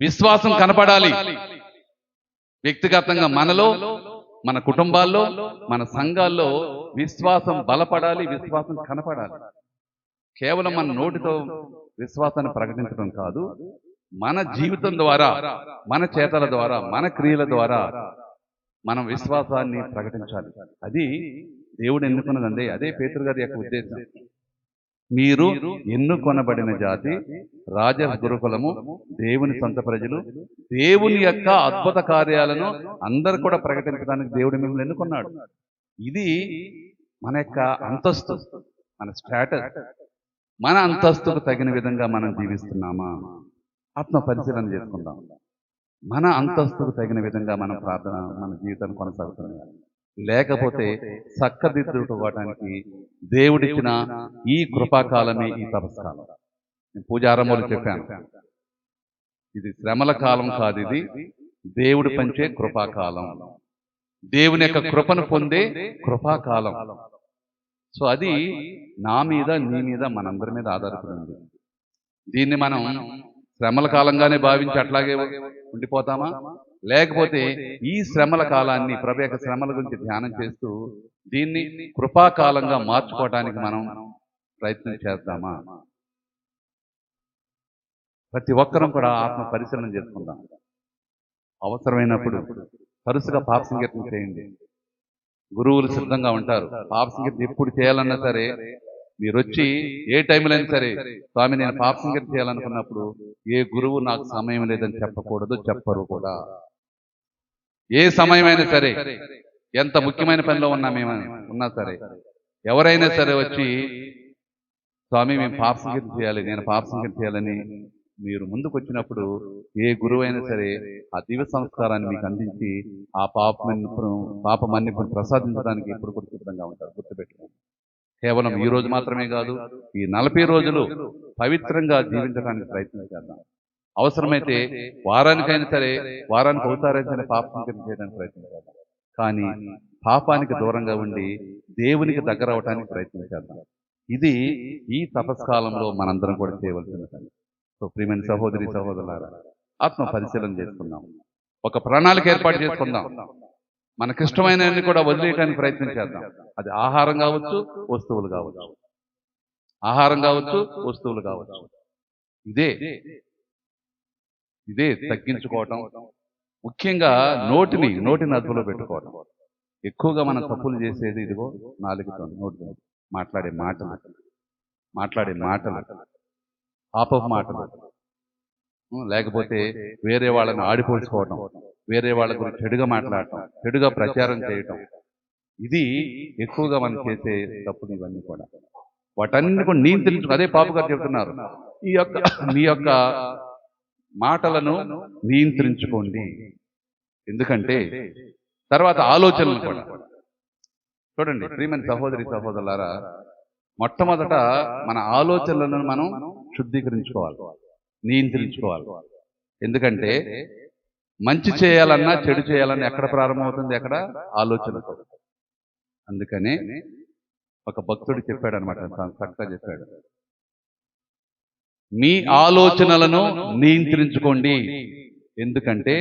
విశ్వాసం కనపడాలి. వ్యక్తిగతంగా మనలో, మన కుటుంబాల్లో, మన సంఘాల్లో విశ్వాసం బలపడాలి, విశ్వాసం కనపడాలి. కేవలం మన నోటితో విశ్వాసాన్ని ప్రకటించడం కాదు, మన జీవితం ద్వారా, మన చేతల ద్వారా, మన క్రియల ద్వారా మనం విశ్వాసాన్ని ప్రకటించాలి. అది దేవుడు ఎన్నుకున్నదండి. అదే పేతురు గారి యొక్క ఉద్దేశం. మీరు ఎన్నుకొనబడిన జాతి, రాజ గురుకులము, దేవుని సొంత ప్రజలు, దేవుని యొక్క అద్భుత కార్యాలను అందరు కూడా ప్రకటించడానికి దేవుడు మిమ్మల్ని ఎన్నుకున్నాడు. ఇది మన యొక్క అంతస్తు, మన స్టేటస్. మన అంతస్తుకు తగిన విధంగా మనం జీవిస్తున్నామా? ఆత్మ పరిశీలన చేసుకుందాం. మన అంతస్తుకు తగిన విధంగా మనం ప్రార్థన, మన జీవితాన్ని కొనసాగుతున్నాం. లేకపోతే చక్కదిద్దుకోవడానికి దేవుడిచ్చిన ఈ కృపాకాలమే ఈ తపస్కాలం. నేను పూజారంభంలో చెప్పాను, ఇది శ్రమల కాలం కాదు, ఇది దేవుడు పంచే కృపాకాలం, దేవుని యొక్క కృపను పొందే కృపాకాలం. సో అది నా మీద, నీ మీద, మనందరి మీద ఆధారపడి ఉంది. దీన్ని మనం శ్రమల కాలంగానే భావించి అట్లాగే ఉండిపోతామా? లేకపోతే ఈ శ్రమల కాలాన్ని ప్రభు యొక్క శ్రమల గురించి ధ్యానం చేస్తూ దీన్ని కృపాకాలంగా మార్చుకోవడానికి మనం ప్రయత్నం చేద్దామా? ప్రతి ఒక్కరం కూడా ఆత్మ పరిశీలన చేసుకుందాం. అవసరమైనప్పుడు తరచుగా పాప సంకీర్తన చేయండి. గురువులు సిద్ధంగా ఉంటారు. పాప సంకీర్తన ఎప్పుడు చేయాలన్నా సరే మీరు వచ్చి ఏ టైంలో అయినా సరే, స్వామి నేను పాప సంకీర్తన చేయాలనుకున్నప్పుడు ఏ గురువు నాకు సమయం లేదని చెప్పకూడదు, చెప్పరు కూడా. ఏ సమయమైనా సరే, ఎంత ముఖ్యమైన పనిలో ఉన్నా సరే, ఎవరైనా సరే వచ్చి స్వామి మేము పాప సంకీర్తన చేయాలి, నేను పాప సంకీర్తన చేయాలని మీరు ముందుకు వచ్చినప్పుడు ఏ గురువు అయినా సరే ఆ దివ్య సంస్కారాన్ని మీకు అందించి ఆ పాప మన్నిపును ప్రసాదించడానికి ఎప్పుడు కూడా సిద్ధంగా ఉంటారు. గుర్తుపెట్టుకోండి. కేవలం ఈ రోజు మాత్రమే కాదు, ఈ 40 రోజులు పవిత్రంగా జీవించడానికి ప్రయత్నం చేద్దాం. అవసరమైతే వారానికైనా సరే, వారానికి ఒకసారైనా సరే పాప సంకీర్తన చేయడానికి ప్రయత్నం చేద్దాం. కానీ పాపానికి దూరంగా ఉండి దేవునికి దగ్గర అవడానికి ప్రయత్నం చేద్దాం. ఇది ఈ తపస్కాలంలో మనందరం కూడా చేయవలసిన పని. సో ప్రియమైన సహోదరి సహోదరులారా, ఆత్మ పరిశీలన చేసుకుందాం. ఒక ప్రణాళిక ఏర్పాటు చేసుకుందాం. మనకిష్టమైనవన్నీ కూడా వదిలేయడానికి ప్రయత్నం చేద్దాం. అది ఆహారం కావచ్చు, వస్తువులు కావచ్చు. ఆహారం కావచ్చు, వస్తువులు కావచ్చు. ఇదే తగ్గించుకోవటం. ముఖ్యంగా నోటిని అదుపులో పెట్టుకోవటం. ఎక్కువగా మనం తప్పులు చేసేది ఇదిగో నాలుగుతో, నోటితో మాట్లాడే మాటలు, పాపపు మాటలు, లేకపోతే వేరే వాళ్ళని ఆడిపోల్చుకోవటం, వేరే వాళ్ళ గురించి చెడుగా మాట్లాడటం, చెడుగా ప్రచారం చేయటం. ఇది ఎక్కువగా మనం చేసే తప్పులు ఇవన్నీ కూడా. వాటన్ని కూడా నియంత్రించుకో. అదే పాప గారు చెప్తున్నారు, మీ యొక్క మాటలను నియంత్రించుకోండి. ఎందుకంటే తర్వాత ఆలోచనలు కూడా చూడండి. ప్రియమైన సహోదరి సహోదరులారా, మొట్టమొదట మన ఆలోచనలను మనం శుద్ధీకరించుకోవాలి, నియంత్రించుకోవాలి. ఎందుకంటే మంచి చేయాలన్నా చెడు చేయాలన్నా ఎక్కడ ప్రారంభమవుతుంది? ఎక్కడ? ఆలోచనతో. అందుకనే ఒక భక్తుడు చెప్పాడు అనమాట, చక్కగా చెప్పాడు, మీ ఆలోచనలను నియంత్రించుకోండి, ఎందుకంటే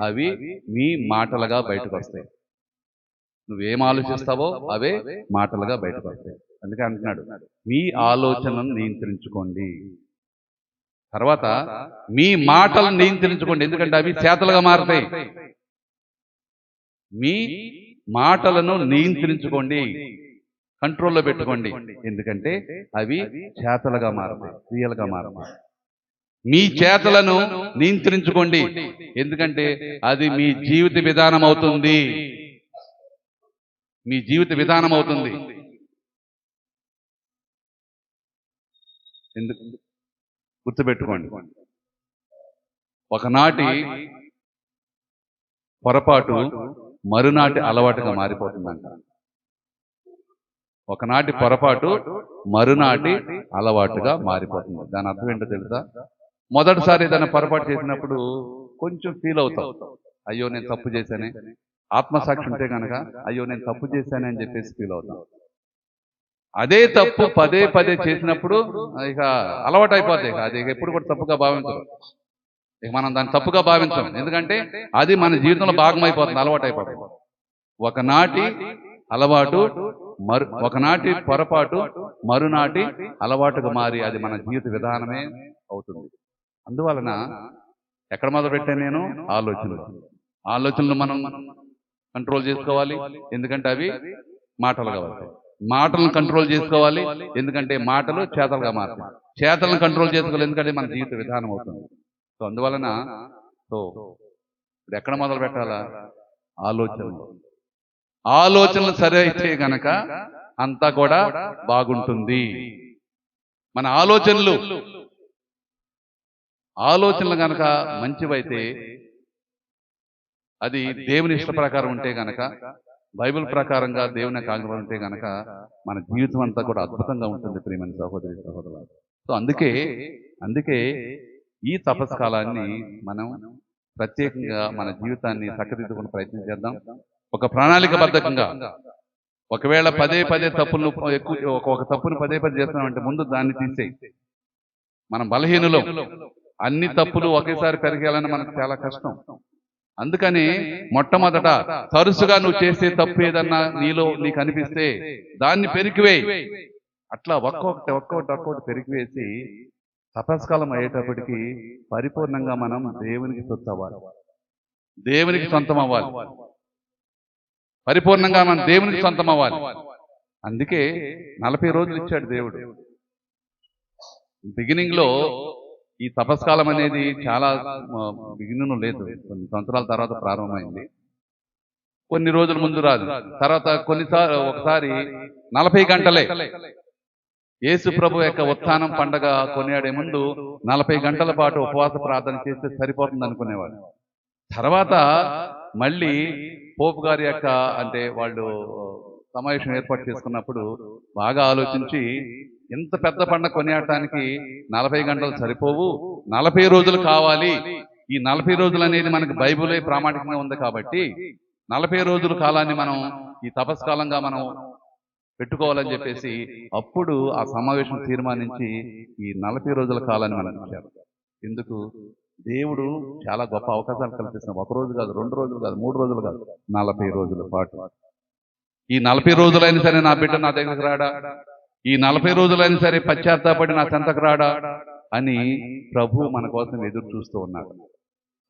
అవి మీ మాటలుగా బయటకు వస్తాయి. నువ్వేం ఆలోచిస్తావో అవే మాటలుగా బయటకు వస్తాయి. అందుకే అంటున్నాడు, మీ ఆలోచనలను నియంత్రించుకోండి. తర్వాత మీ మాటలను నియంత్రించుకోండి, ఎందుకంటే అవి చేతలుగా మారుతాయి. మీ మాటలను నియంత్రించుకోండి, కంట్రోల్లో పెట్టుకోండి, ఎందుకంటే అవి చేతలుగా మారుతాయి, క్రియలుగా మారుతాయి. మీ చేతలను నియంత్రించుకోండి, ఎందుకంటే అది మీ జీవిత విధానం అవుతుంది. మీ జీవిత విధానం అవుతుంది. ఎందుకు? గుర్తుపెట్టుకోండి, ఒకనాటి పొరపాటు మరునాటి అలవాటుగా మారిపోతుందంట. ఒకనాటి పొరపాటు మరునాటి అలవాటుగా మారిపోతుంది. దాని అర్థం ఏంటో తెలుసా? మొదటిసారి ఏదైనా పొరపాటు చేసినప్పుడు కొంచెం ఫీల్ అవుతాం, అయ్యో నేను తప్పు చేశానే. ఆత్మసాక్షి ఉంటే కనుక అయ్యో నేను తప్పు చేశానే అని చెప్పేసి ఫీల్ అవుతాం. అదే తప్పు పదే చేసినప్పుడు ఇక అలవాటు అయిపోతాయి. అది ఎప్పుడు కూడా తప్పుగా భావించదు. ఇక మనం దాన్ని తప్పుగా భావించాం, ఎందుకంటే అది మన జీవితంలో భాగం అయిపోతుంది, అలవాటు అయిపోతుంది. ఒకనాటి అలవాటు ఒకనాటి పొరపాటు మరునాటి అలవాటుగా మారి అది మన జీవిత విధానమే అవుతుంది. అందువలన ఎక్కడ మొదలు పెట్టాను నేను? ఆలోచనలు మనం కంట్రోల్ చేసుకోవాలి, ఎందుకంటే అవి మాటలుగా వస్తాయి. మాటలను కంట్రోల్ చేసుకోవాలి, ఎందుకంటే మాటలు చేతలుగా మారుతాయి. చేతలను కంట్రోల్ చేసుకోవాలి, ఎందుకంటే మన జీవిత విధానం అవుతుంది. సో అందువలన ఇప్పుడు ఎక్కడ మొదలు పెట్టాలా? ఆలోచనలు సరి అయితే గనక అంతా కూడా బాగుంటుంది. మన ఆలోచనలు గనక మంచివైతే, అది దేవుని ఇష్ట ప్రకారం ఉంటే గనక, బైబిల్ ప్రకారంగా దేవుని ఆజ్ఞ ఉంటే గనక మన జీవితం అంతా కూడా అద్భుతంగా ఉంటుంది. ప్రియమైన సహోదరి సహోదరులు, సో అందుకే ఈ తపస్కాలాన్ని మనం ప్రత్యేకంగా మన జీవితాన్ని చక్కదిద్దుకునే ప్రయత్నం చేద్దాం. ఒక ప్రణాళికబద్ధంగా. ఒకవేళ పదే తప్పులను ఒక తప్పును పదే చేస్తున్నామంటే ముందు దాన్ని తీసేయి. మనం బలహీనులం. అన్ని తప్పులు ఒకేసారి పెరిగేయాలని మనకు చాలా కష్టం. అందుకని మొట్టమొదట తరచుగా నువ్వు చేసే తప్పు ఏదన్నా నీకు అనిపిస్తే దాన్ని పెరికివేయి. అట్లా ఒక్కొక్కటి పెరికివేసి తపస్కాలం అయ్యేటప్పటికి పరిపూర్ణంగా మనం దేవునికి సొత్తు అవ్వాలి, దేవునికి సొంతం అవ్వాలి, పరిపూర్ణంగా మనం దేవునికి సొంతం అవ్వాలి. అందుకే 40 రోజులు ఇచ్చాడు దేవుడు. బిగినింగ్ లో ఈ తపస్కాలం అనేది చాలా బిగినింగ్ లేదు, కొన్ని సంవత్సరాల తర్వాత ప్రారంభమైంది. కొన్ని రోజుల ముందు రాదు, తర్వాత ఒకసారి 40 గంటలే. యేసు ప్రభు యొక్క ఉత్థానం పండగ కొనియాడే ముందు 40 గంటల పాటు ఉపవాస ప్రార్థన చేస్తే సరిపోతుంది అనుకునేవాడు. తర్వాత మళ్ళీ పోపు గారి యొక్క అంటే వాళ్ళు సమావేశం ఏర్పాటు చేసుకున్నప్పుడు బాగా ఆలోచించి ఇంత పెద్ద పండగ కొనియాడటానికి 40 గంటలు సరిపోవు, 40 రోజులు కావాలి. ఈ 40 రోజులు అనేది మనకి బైబిలే ప్రామాణికంగా ఉంది కాబట్టి 40 రోజుల కాలాన్ని మనం ఈ తపస్కాలంగా మనం పెట్టుకోవాలని చెప్పేసి అప్పుడు ఆ సమావేశం తీర్మానించి ఈ 40 రోజుల కాలాన్ని మనం ఇచ్చారు. ఎందుకు? దేవుడు చాలా గొప్ప అవకాశాలు కల్పిస్తున్నాడు. 1 రోజు కాదు, 2 రోజులు కాదు, 3 రోజులు కాదు, 40 రోజుల పాటు. ఈ 40 రోజులైనా సరే నా బిడ్డ నా దగ్గరకు రాడా, ఈ 40 రోజులైనా సరే పశ్చాత్తాపడి నా చెంతకు రాడా అని ప్రభు మన కోసం ఎదురు చూస్తూ ఉన్నాడు.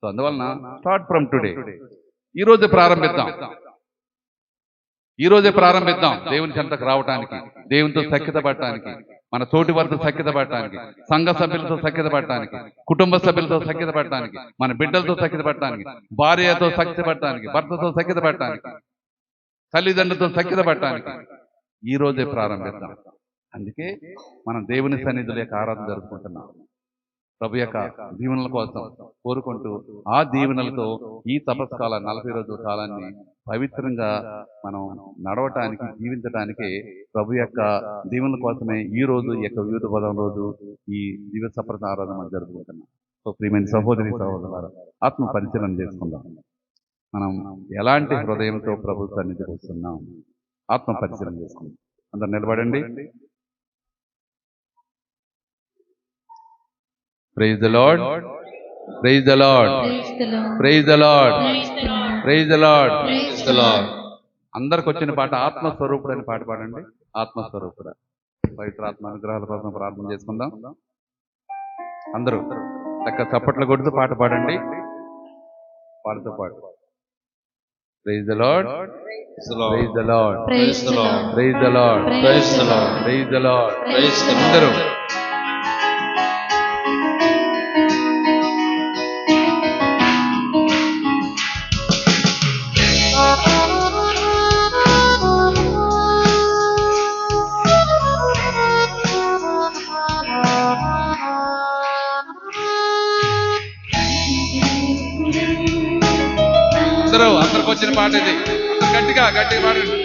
సో అందువలన స్టార్ట్ ఫ్రమ్ టుడే, ఈ రోజే ప్రారంభిద్దాం దేవుని చెంతకు రావటానికి, దేవునితో సఖ్యత పడటానికి, మన తోటి వారితో సఖ్యత పడటానికి, సంఘ సభ్యులతో సఖ్యత పడటానికి, కుటుంబ సభ్యులతో సఖ్యత పడటానికి, మన బిడ్డలతో సఖ్యత పడటానికి, భార్యతో సఖ్యత పడటానికి, భర్తతో సఖ్యత పడటానికి, తల్లిదండ్రులతో సఖ్యత పడటానికి ఈ రోజే ప్రారంభిద్దాం. అందుకే మనం దేవుని సన్నిధుల యొక్క ఆరాధన జరుపుకుంటున్నాం. ప్రభు యొక్క దీవెనల కోసం కోరుకుంటూ ఆ దీవెనలతో ఈ తపస్కాల 40 రోజుల కాలాన్ని పవిత్రంగా మనం నడవటానికి, జీవించడానికి ప్రభు యొక్క దీవెనల కోసమే ఈ రోజు ఈ యొక్క వివిధ పదం రోజు ఈ దివ్య సప్రద ఆరాధన మనం జరుపుకుంటున్నాం. సో ప్రియమైన సహోదరి సహోదరులారా, ఆత్మ పరిశీలన చేసుకుందాం. మనం ఎలాంటి హృదయంతో ప్రభు సన్నిధికి వస్తున్నాం ఆత్మ పరిశీలన చేసుకుందాం. అందరు నిలబడండి. Praise the Lord. Praise the Lord. Praise the Lord. Praise the Lord. Praise the Lord. అందరికి వచ్చిన పాట ఆత్మస్వరూపుడు అని పాట పాడండి. ఆత్మస్వరూపుడు, పవిత్రాత్మ అనుగ్రహాల కోసం ప్రార్థన చేసుకుందాం. అందరూ చక్క చప్పట్లు కొడుతూ పాట పాడండి. పాడుతూ పాడు. Praise the Lord. Praise the Lord. Praise the Lord. Praise the Lord. Praise the Lord. Praise the Lord. Praise the Lord. అందరూ అందరికి వచ్చిన పాట ఇది. గట్టిగా పాడండి.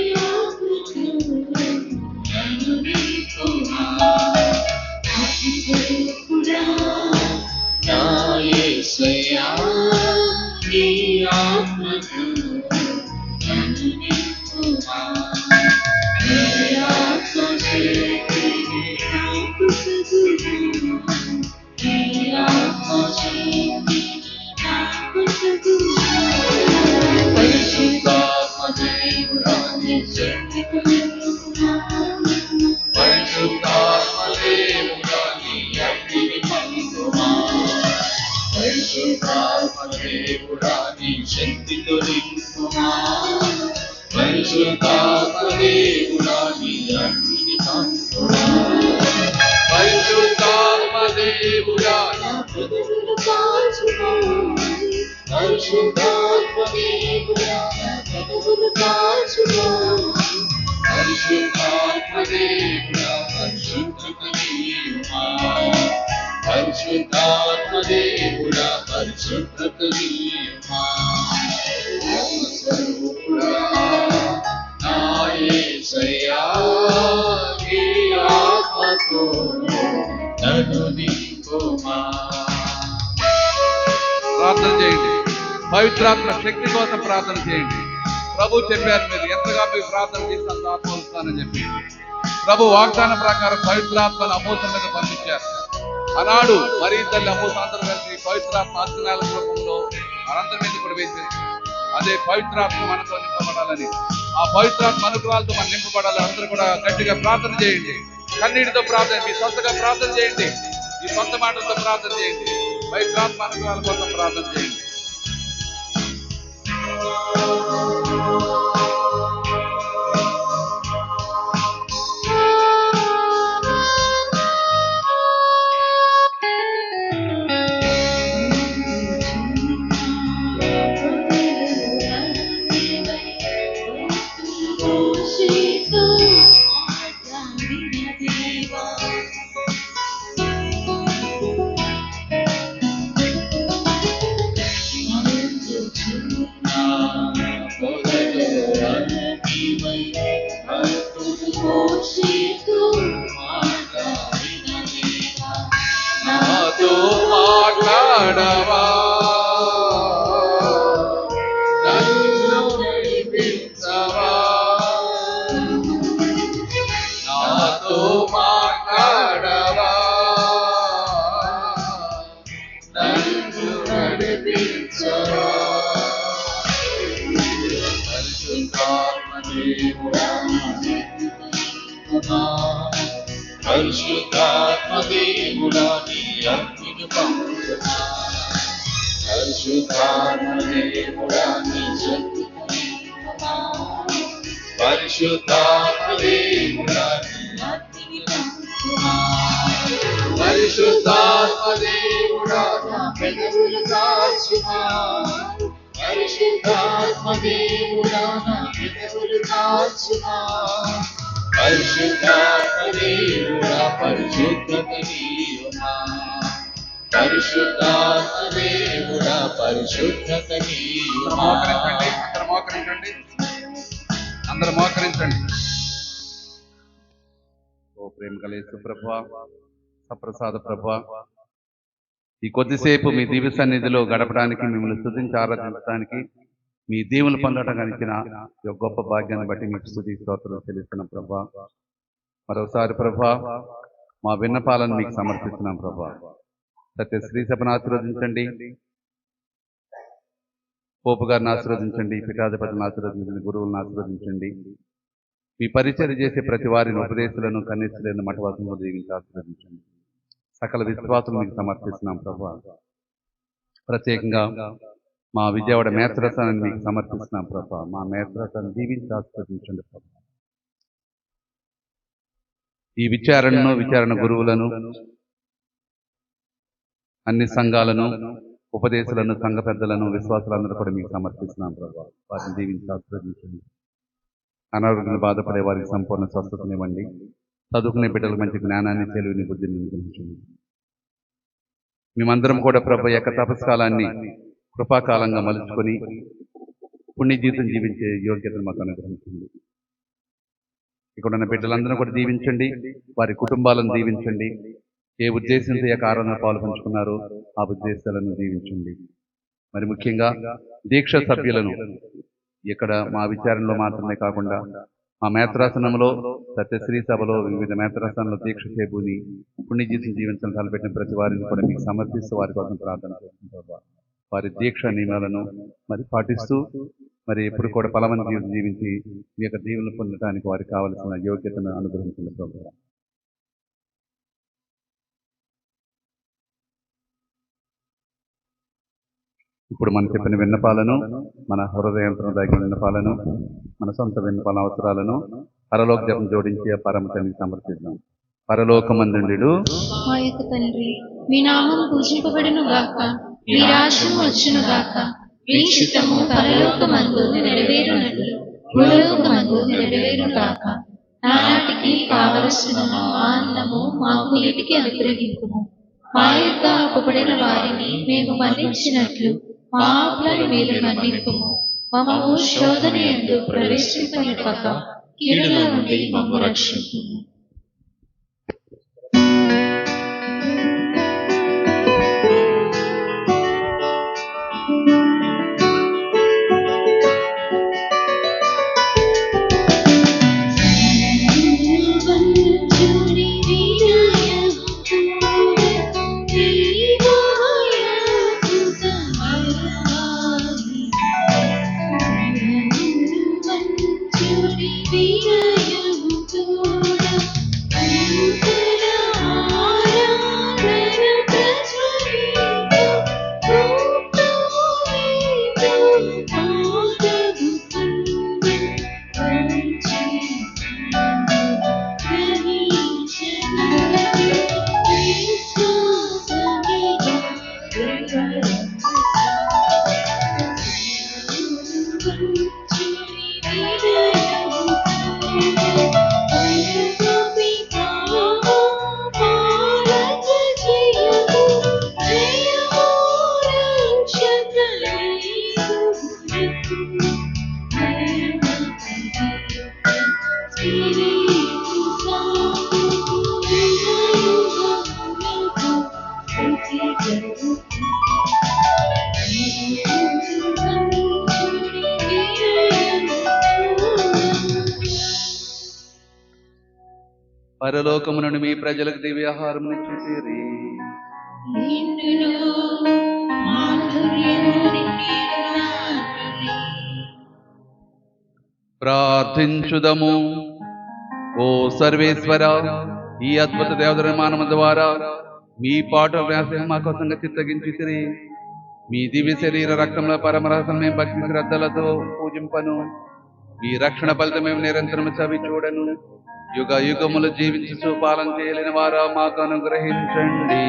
ప్రార్థన చేయండి. పవిత్రాత్మ శక్తి కోసం ప్రార్థన చేయండి. ప్రభు చెప్పారు, మీరు ఎంతగా మీరు ప్రార్థన చేసి అంత ఆత్మ వస్తానని చెప్పి. ప్రభు వాగ్దానం ప్రకారం పవిత్రాత్మను అమోసం మీద పంపించారు. ఆనాడు మరి తల్లి అమోసం అందరూ కలిసి పవిత్రాత్మ అర్చనాల రూపంలో మనందరి మీద కూడా వేసి అదే పవిత్రాత్మ మనతో నింపబడాలని, ఆ పవిత్రాత్మ అనుగ్రహాలతో మనం నింపబడాలి. అందరూ కూడా గట్టిగా ప్రార్థన చేయండి, కన్నీటితో ప్రార్థన, మీ సొంతగా ప్రార్థన చేయండి, మీ సొంత మాటలతో ప్రార్థన చేయండి, పవిత్రాత్మ అనుగ్రహాల కోసం ప్రార్థన చేయండి. నాతో మాట్లాడవా, నన్ను నడిపించవా, నాతో మాట్లాడవా, నన్ను నడిపించవా. పరిశుద్ధాత్మ దేవుడా నీ అగ్నిని పంపుమా, పరిశుద్ధాత్మ దేవుడా నీ శక్తిని పంపుమా, పరిశుద్ధాత్మ దేవుడా నీ అగ్నిని పంపుమా, పరిశుద్ధాత్మ దేవుడా నా పెదవులు కాల్చుమా, పరిశుద్ధాత్మ దేవుడా నా పెదవులు కాల్చుమా, పరిశుద్ధాత్మ దేవుడా పరిశుద్ధత నీయుమా, పరిశుద్ధాత్మ దేవుడా పరిశుద్ధత నీయుమా. అందరూ మోకరించండి. ఓ ప్రేమ కలిగే ప్రభువా, సప్రసాద ప్రభువా, ఈ కొద్దిసేపు మీ దివ్య సన్నిధిలో గడపడానికి, మిమ్మల్ని స్తుతించి ఆరాధించడానికి, మీ దీవులు పొందడానికి ఇచ్చిన గొప్ప భాగ్యాన్ని బట్టి మీకు స్తుతి స్తోత్రం చెల్లిస్తున్న ప్రభా. మరోసారి ప్రభా మా విన్నపాలను మీకు సమర్పిస్తున్నాం ప్రభా. సత్య శ్రీ సభను ఆశీర్వదించండి, పోపు గారిని ఆశీర్వదించండి, పీఠాధిపతిని ఆశీర్వదించండి, గురువులను ఆశీర్వదించండి. మీ పరిచయం చేసే ప్రతి వారిని ఉపదేశాలను, కన్యస్సులను మఠవాసంలో దీవించి ఆశీర్వదించండి. సకల విశ్వాసం మీకు సమర్పిస్తున్నాం ప్రభా. ప్రత్యేకంగా మా విజయవాడ మేత్రసాన్ని మీకు సమర్పిస్తున్నాం ప్రభా. మా మేత్రసాన్ని దీవించి ఆశీర్వదించండి ప్రభా. ఈ విచారణ గురువులను, అన్ని సంఘాలను, ఉపదేశాలను, సంఘ పెద్దలను, విశ్వాసాలందరూ కూడా మీకు సమర్పిస్తున్నాం ప్రభా. వారిని దీవించి ఆశీర్వదించండి. అనారోగ్యంగా బాధపడే వారికి సంపూర్ణ స్వస్థతనివ్వండి. చదువుకునే బిడ్డలకు మంచి జ్ఞానాన్ని, తెలివిని, బుద్ధిని నిర్వహించండి. మేమందరం కూడా ప్రభు యొక్క తపస్కాలాన్ని కృపాకాలంగా మలుచుకొని పుణ్య జీవితం జీవించే యోగ్యతను మాకు అనుగ్రహించండి. ఇక్కడ ఉన్న బిడ్డలందరూ కూడా దీవించండి, వారి కుటుంబాలను దీవించండి. ఏ ఉద్దేశంతో ఈ యొక్క ఆరాధన పాలు పంచుకున్నారో ఆ ఉద్దేశాలను దీవించండి. మరి ముఖ్యంగా దీక్ష సభ్యులను ఇక్కడ మా విచారణలో మాత్రమే కాకుండా మా మేత్రాసనంలో, సత్యశ్రీ సభలో, వివిధ మేత్రాసనంలో దీక్ష చేబూని పుణ్యజీవితం జీవించడం తలపెట్టిన ప్రతి వారిని కూడా మీకు సమర్పిస్తూ వారి కోసం ప్రార్థన చేస్తుంటారు. వారి దీక్ష నియమాలను మరి పాటిస్తూ మరి ఎప్పుడు కూడా ఫలమైన జీవితం జీవించి మీ యొక్క దీవెనలు పొందడానికి వారికి కావలసిన యోగ్యతను అనుగ్రహించిన ప్రభువా. ఇప్పుడు మనం చెప్పిన విన్నపాలను, మన హృదయంతో దాగిన విన్నపాలను, మన సొంత విన్నపాల అవసరాలను పరలోక జపం జోడించి ఆ పరమ తండ్రికి సమర్పిద్దాం. పరలోకమందుండు మా యొక్క తండ్రి, మీ నామం పూజింపబడును గాక, మీ రాజ్యం వచ్చును గాక, మీ చిత్తము పరలోకమందు నెరవేరునట్లు భూలోకమందు నెరవేరును గాక. నానాటికి కావలసిన మా అన్నము మాకు నేటికి అనుగ్రహించుము. మా యొక్క అప్పుబడిన వారిని మేము మన్నించినట్లు మా అప్పులను మీరు మన్నింపుము. మమ్ము శోధన యందు ప్రవేశింపనివ్వక కీడుల నుండి మమ్ము రక్షించుము. పరలోకము నుండి మీ ప్రజలకు దివ్యాహారం ఇచ్చితిరి. ప్రార్థించుదము. ఓ సర్వేశ్వర, ఈ అద్భుత దేవత నిర్మాణము ద్వారా మీ పాట వ్యాసం మా కోసంగా చిత్తగించితిరి. మీ దివ్య శరీర రక్తముల పరమరహస్యం మేము భక్తి శ్రద్ధలతో పూజింపను. మీ రక్షణ ఫలితం మేము నిరంతరం చవి చూడను. యుగ యుగములు జీవించు పాలన చేయలేని వారా మాకు అనుగ్రహించండి.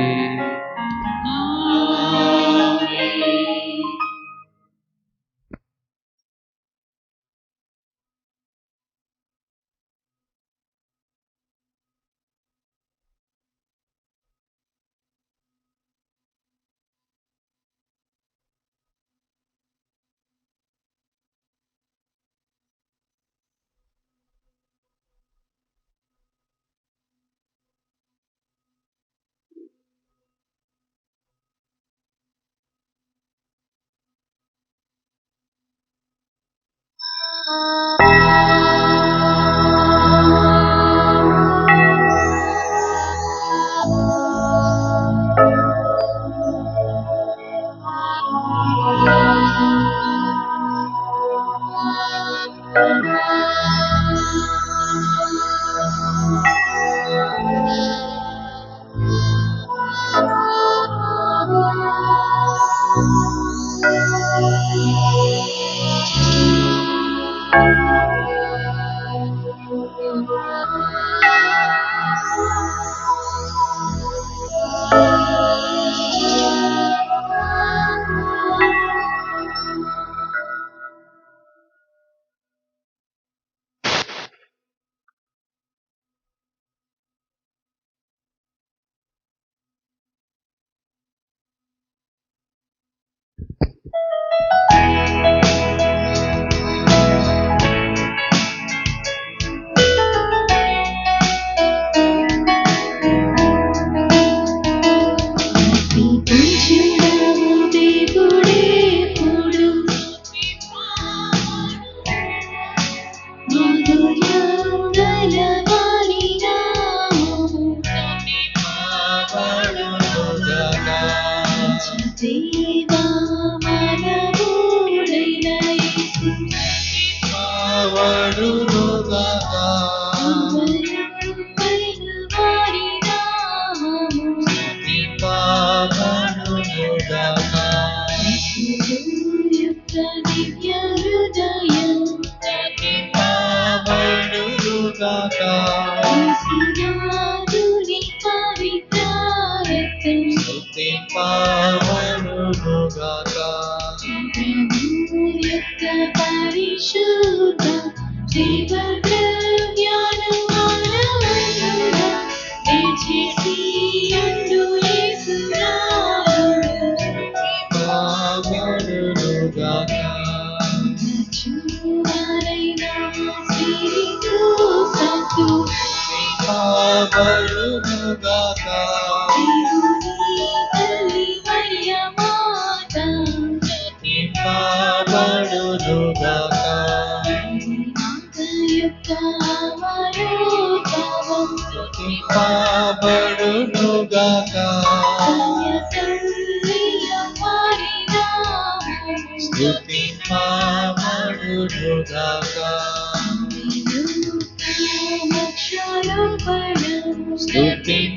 స్తుతింపబడునుగాక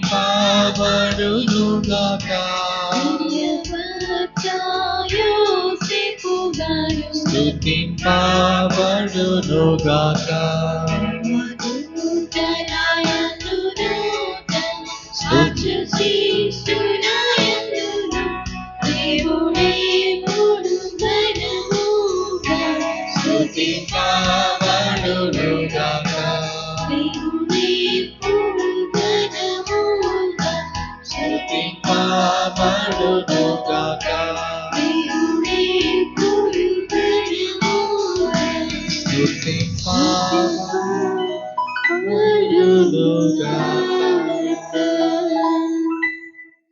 స్తుతింపబడునుగాక స్తుతింపబడునుగాక స్తుతింపబడునుగాక స్తుతింపబడునుగాక